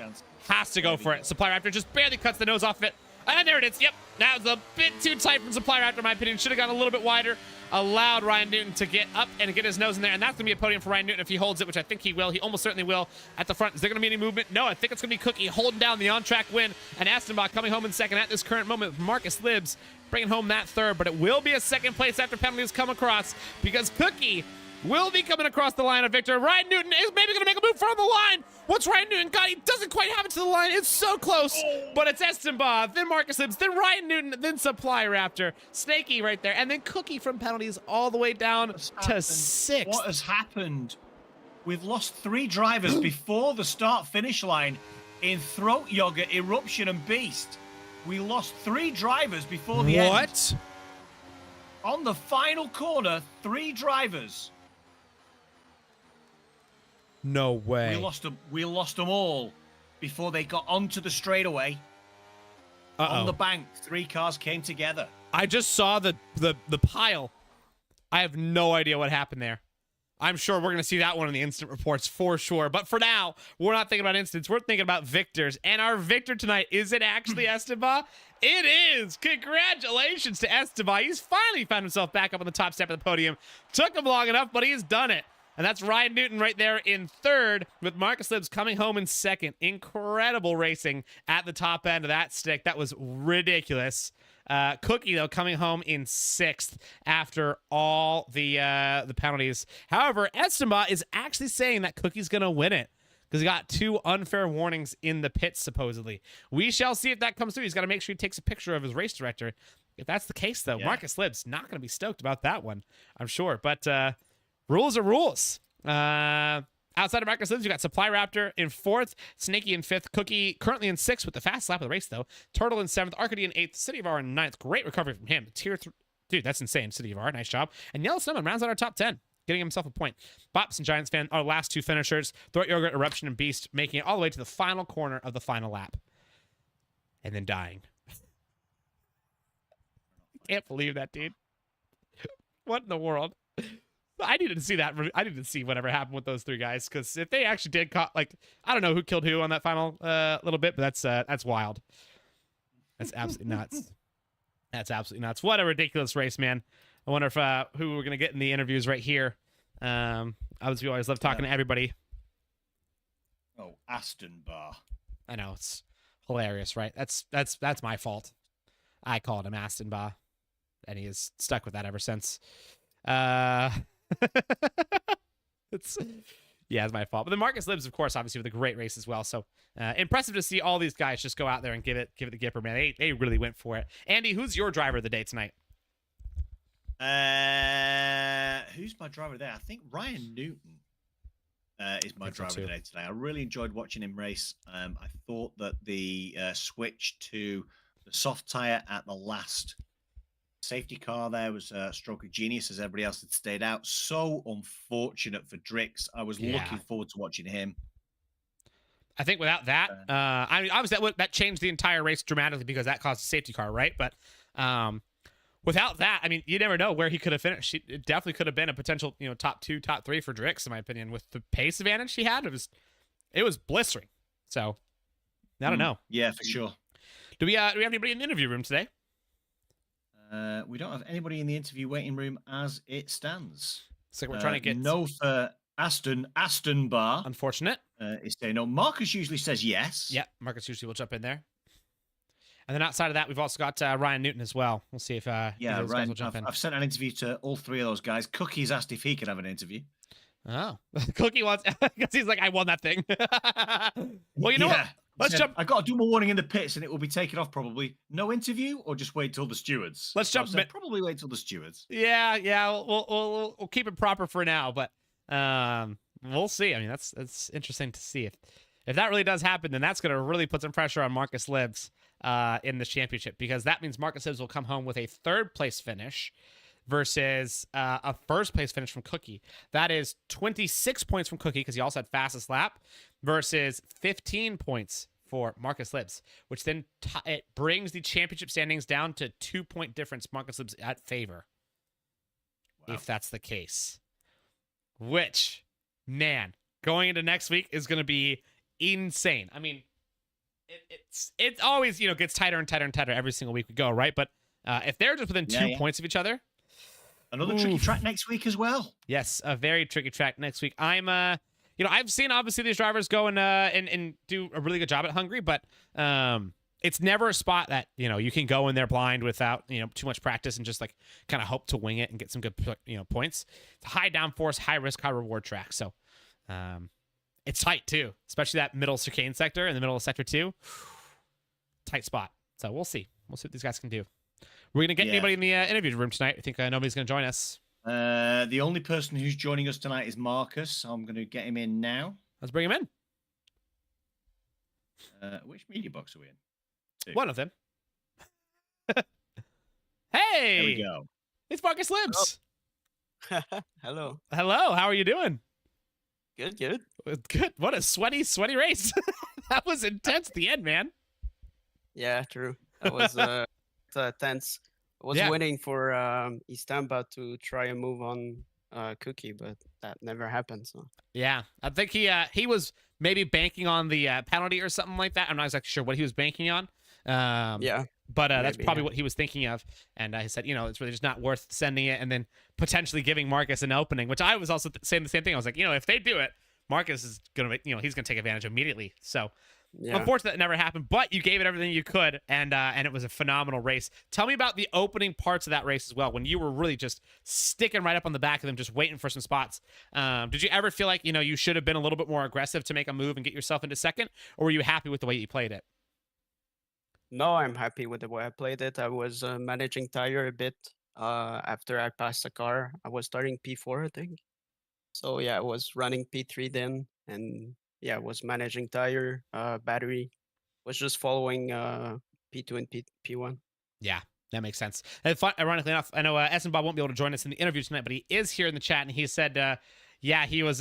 Has to go for it. Supply Raptor just barely cuts the nose off of it. And there it is. Yep. That was a bit too tight from Supply Raptor, in my opinion. Should have gone a little bit wider. Allowed Ryan Newton to get up and get his nose in there. And that's going to be a podium for Ryan Newton if he holds it, which I think he will. He almost certainly will at the front. Is there going to be any movement? No, I think it's going to be Cookie holding down the on-track win. And Esteban coming home in second at this current moment with Marcus Libs bringing home that third. But it will be a second place after penalties come across because Cookie will be coming across the line of victor. Ryan Newton is maybe going to make a move from the line. What's Ryan Newton got? He doesn't quite have it to the line. It's so close. But it's Esteban, then Marcus Libs, then Ryan Newton, then Supply Raptor. Snakey right there. And then Cookie from penalties all the way down to 6th. What has happened? We've lost 3 drivers before the start-finish line. in Throat Yogurt, Eruption, and Beast. We lost 3 drivers before the end. What? On the final corner, 3 drivers. No way. We lost them all before they got onto the straightaway. On the bank, 3 cars came together. I just saw the pile. I have no idea what happened there. I'm sure we're going to see that one in the instant reports for sure. But for now, we're not thinking about instants. We're thinking about victors. And our victor tonight, is it actually Esteban? It is. Congratulations to Esteban. He's finally found himself back up on the top step of the podium. Took him long enough, but he's done it. And that's Ryan Newton right there in 3rd, with Marcus Libbs coming home in 2nd. Incredible racing at the top end of that stick. That was ridiculous. Cookie, though, coming home in 6th after all the penalties. However, Esteban is actually saying that Cookie's going to win it because he got 2 unfair warnings in the pits, supposedly. We shall see if that comes through. He's got to make sure he takes a picture of his race director. If that's the case, though, Marcus Libbs not going to be stoked about that one, I'm sure. But rules are rules. Outside of Marcus Libbs, you got Supply Raptor in 4th, Snaky in 5th, Cookie currently in 6th with the fast lap of the race, though. Turtle in 7th, Arcady in 8th, City of R in 9th. Great recovery from him. Tier 3. Dude, that's insane. City of R, nice job. And Yellow Snowman rounds out our top 10, getting himself a point. Bops and Giants fan, our last 2 finishers, Throat Yogurt, Eruption, and Beast, making it all the way to the final corner of the final lap. And then dying. Can't believe that, dude. What in the world? I needed to see that. I needed to see whatever happened with those 3 guys, because if they actually did, like, I don't know who killed who on that final little bit, but that's wild. That's absolutely nuts. That's absolutely nuts. What a ridiculous race, man. I wonder if who we're gonna get in the interviews right here. Obviously, we always love talking to everybody. Oh, Aston Bar. I know, it's hilarious, right? That's my fault. I called him Aston Bar, and he has stuck with that ever since. It's my fault. But the Marcus Libbs, of course, obviously with a great race as well. So impressive to see all these guys just go out there and give it the Gipper, man. They really went for it. Andy, who's your driver of the day tonight? Who's my driver there? I think Ryan Newton is my driver of the day today. I really enjoyed watching him race. I thought that the switch to the soft tire at the last safety car there was a stroke of genius, as everybody else had stayed out. So unfortunate for Drix. I was looking forward to watching him. I think without that, I mean, obviously that changed the entire race dramatically because that caused a safety car, right? But without that, I mean, you never know where he could have finished. It definitely could have been a potential, top 2, top 3 for Drix, in my opinion, with the pace advantage he had. It was blistering. So I don't know. Yeah, for sure. Do we have anybody in the interview room today? We don't have anybody in the interview waiting room as it stands. It's like we're trying to get no for Aston Bar. Unfortunate. Is saying no. Marcus usually says yes. Yeah, Marcus usually will jump in there. And then outside of that, we've also got Ryan Newton as well. We'll see if Ryan, guys will jump in. I've sent an interview to all 3 of those guys. Cookie's asked if he could have an interview. Oh, Cookie wants because he's like, I won that thing. Well, you know what? Let's jump. I got to do my warning in the pits, and it will be taken off probably. No interview, or just wait till the stewards. Let's jump. Probably wait till the stewards. Yeah. We'll keep it proper for now, but we'll see. I mean, that's interesting to see if that really does happen. Then that's going to really put some pressure on Marcus Libbs in this championship, because that means Marcus Libbs will come home with a 3rd place finish versus a 1st place finish from Cookie. That is 26 points from Cookie because he also had fastest lap versus 15 points for Marcus Libbs, which then it brings the championship standings down to 2-point difference. Marcus Libbs at favor, if that's the case. Which, man, going into next week is going to be insane. I mean, it always gets tighter and tighter and tighter every single week we go, right? But if they're just within 2 points of each other. Another tricky track next week as well. Yes, a very tricky track next week. I've seen obviously these drivers go and do a really good job at Hungary, but it's never a spot that you can go in there blind without too much practice and just like kind of hope to wing it and get some good points. It's a high downforce, high risk, high reward track, so it's tight too, especially that middle chicane sector in the middle of sector 2. Tight spot. So we'll see. We'll see what these guys can do. We're going to get anybody in the interview room tonight. I think nobody's going to join us. The only person who's joining us tonight is Marcus. So I'm going to get him in now. Let's bring him in. Which media box are we in? Two. One of them. There we Hey, go. it's Marcus Libs. Hello. Hello, how are you doing? Good. Good. What a sweaty race. That was intense at the end, man. Yeah, true. That was tense. I was Yeah. waiting for Istamba to try a move on Cookie, but that never happened. So Yeah, I think he was maybe banking on the penalty or something like that. I'm not exactly sure what he was banking on. yeah, But that's maybe, probably yeah. what he was thinking of. And I said, it's really just not worth sending it and then potentially giving Marcus an opening, which I was also saying the same thing. I was like, if they do it, Marcus is gonna, he's gonna take advantage immediately. So yeah. unfortunately, that never happened. But you gave it everything you could, and it was a phenomenal race. Tell me about the opening parts of that race as well, when you were really just sticking right up on the back of them, just waiting for some spots. Did you ever feel like you should have been a little bit more aggressive to make a move and get yourself into second, or were you happy with the way you played it? No, I'm happy with the way I played it. I was managing tire a bit after I passed the car. I was starting P4, I think. So yeah, I was running P3 then, and yeah, I was managing tire, battery. Was just following P2 and P1. Yeah, that makes sense. And ironically enough, I know S and Bob won't be able to join us in the interview tonight, but he is here in the chat, and he said, yeah, he was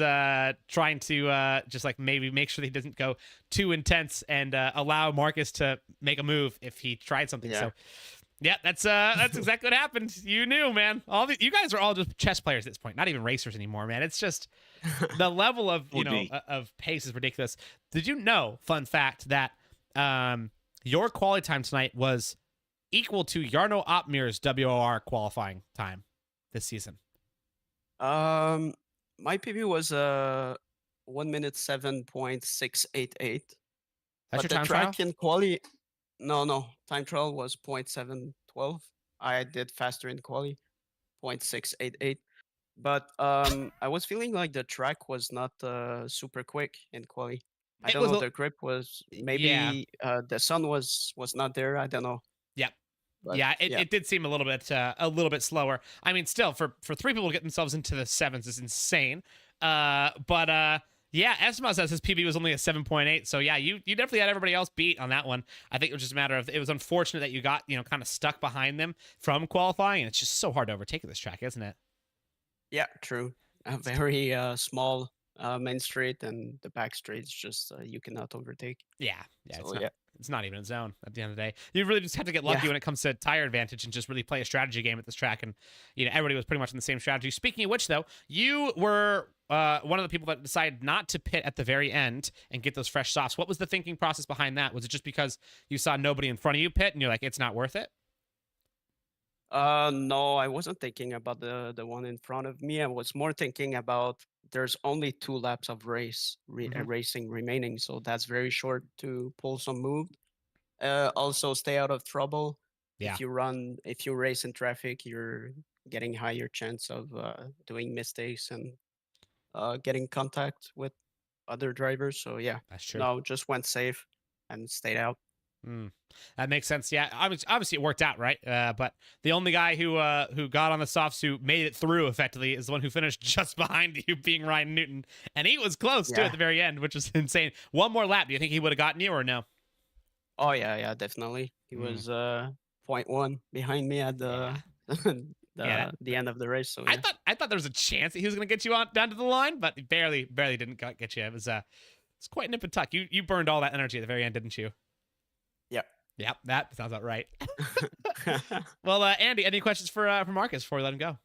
trying to just like maybe make sure that he doesn't go too intense and allow Marcus to make a move if he tried something. Yeah. So, yeah, that's exactly what happened. You knew, man. You guys are all just chess players at this point, not even racers anymore, man. It's just the level of of pace is ridiculous. Did you know? Fun fact that your quality time tonight was equal to Jarno Opmeer's WOR qualifying time this season. My PB was 1 minute 7.688. That's your But the time trial? track in quali, no, time trial was 0.712. I did faster in quali, 0.688. But I was feeling like the track was not super quick in quali. I It don't was know. a- The grip was Yeah. maybe the sun was not there. I don't know. Yep. But, Yeah, it did seem a little bit slower. I mean, still for three people to get themselves into the sevens is insane. But yeah, Esma says his PB was only a 7.8. So yeah, you definitely had everybody else beat on that one. I think it was just a matter of it was unfortunate that you got kind of stuck behind them from qualifying, and it's just so hard to overtake this track, isn't it? Yeah, true. A very small main straight, and the back straights just you cannot overtake. Yeah, So, it's not even a zone at the end of the day. You really just have to get lucky Yeah. when it comes to tire advantage and just really play a strategy game at this track. And everybody was pretty much in the same strategy. Speaking of which, though, you were one of the people that decided not to pit at the very end and get those fresh softs. What was the thinking process behind that? Was it just because you saw nobody in front of you pit and you're like, it's not worth it? No, I wasn't thinking about the one in front of me. I was more thinking about there's only 2 laps of racing remaining, so that's very short to pull some move. Also, stay out of trouble. Yeah. If you race in traffic, you're getting higher chance of doing mistakes and getting contact with other drivers. So yeah, That's true. no, just went safe and stayed out. That makes sense. Yeah, obviously it worked out, right? But the only guy who got on the soft suit made it through effectively is the one who finished just behind you, being Ryan Newton, and he was close too Yeah. at the very end, which was insane. One more lap, do you think he would have gotten you or no? Oh yeah, definitely. He was 0.1 behind me at the the end of the race. So yeah. I thought there was a chance that he was going to get you on down to the line, but he barely didn't get you. It was it's quite nip and tuck. You burned all that energy at the very end, didn't you? Yep, that sounds about right. Well, Andy, any questions for Marcus before we let him go?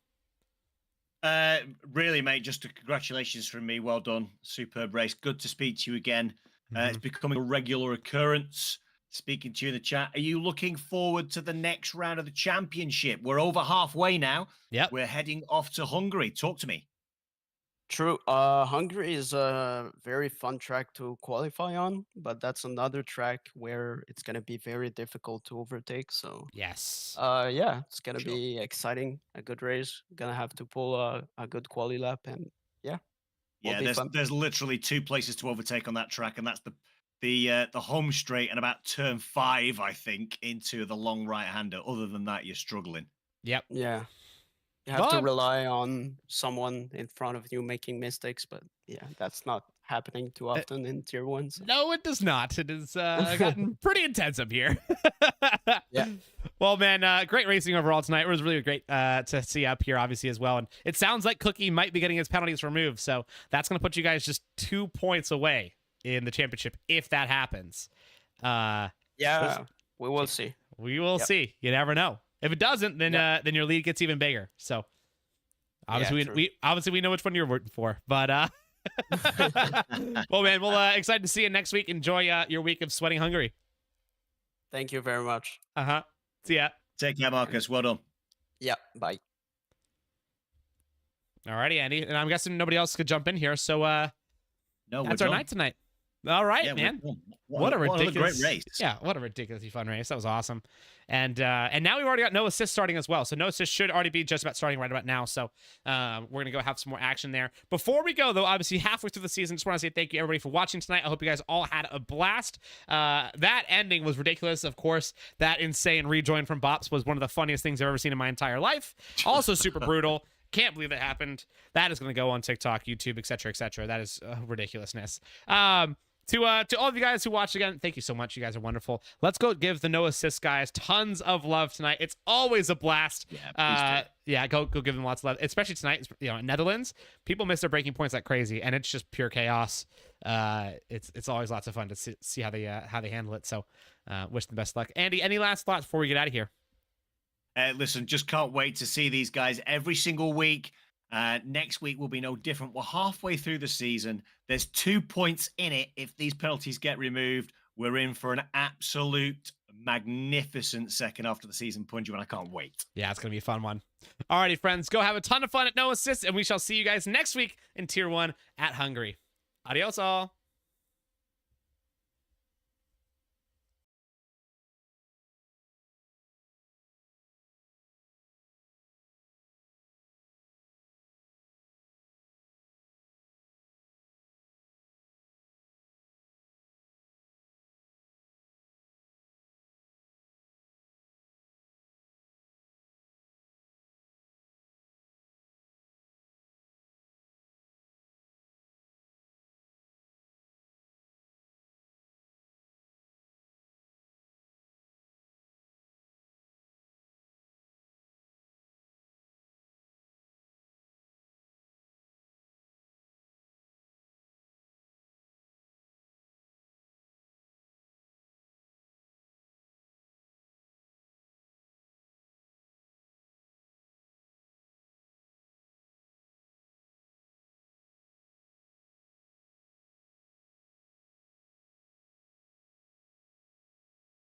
Really, mate, just congratulations from me. Well done. Superb race. Good to speak to you again. It's becoming a regular occurrence speaking to you in the chat. Are you looking forward to the next round of the championship? We're over halfway now. Yep. We're heading off to Hungary. Talk to me. True. Hungary is a very fun track to qualify on, but that's another track where it's gonna be very difficult to overtake. So Yes. yeah, it's gonna Sure. be exciting, a good race. Gonna have to pull a good quali lap, and yeah, will Yeah, be fun. there's literally 2 places to overtake on that track, and that's the home straight and about turn 5, I think, into the long right hander. Other than that, you're struggling. Yep. Yeah. You have to But rely on someone in front of you making mistakes, but yeah, that's not happening too often in tier 1. So. no, it does not. It has gotten pretty intense up here. Yeah. Well, man, great racing overall tonight. It was really great to see up here, obviously, as well. And it sounds like Cookie might be getting his penalties removed. So that's going to put you guys just 2 points away in the championship if that happens. Yeah, we will see. We will Yep. see. You never know. If it doesn't, then then your lead gets even bigger. So obviously, true. we know which one you're rooting for. But well, man, we'll excited to see you next week. Enjoy your week of sweating Hungary. Thank you very much. See ya. Take care, Marcus. Well done. Yeah, bye. Alrighty, Andy, and I'm guessing nobody else could jump in here. So No, that's we're our done. night tonight. All right, Yeah, we're man. done. What a ridiculous great race. Yeah, what a ridiculously fun race. That was awesome. And now we've already got no assist starting as well. So no assist should already be just about starting right about now. So we're gonna go have some more action there. Before we go though, obviously halfway through the season, just want to say thank you everybody for watching tonight. I hope you guys all had a blast. That ending was ridiculous. Of course, that insane rejoin from Bops was one of the funniest things I've ever seen in my entire life. Also super brutal. Can't believe that happened. That is going to go on TikTok, YouTube, etc., etc. That is ridiculousness. To all of you guys who watched again, thank you so much. You guys are wonderful. Let's go give the no assist guys tons of love tonight. It's always a blast. Yeah, go give them lots of love, especially tonight. You know, in Netherlands, people miss their breaking points like crazy, and it's just pure chaos. It's always lots of fun to see how they handle it. So, wish them best luck. Andy, any last thoughts before we get out of here? Listen, just can't wait to see these guys every single week. Next week will be no different. We're halfway through the season. There's 2 points in it. If these penalties get removed, we're in for an absolute magnificent second after the season, Punju, and I can't wait. Yeah, it's going to be a fun one. Alrighty, friends, go have a ton of fun at No Assist, and we shall see you guys next week in Tier 1 at Hungary. Adios all.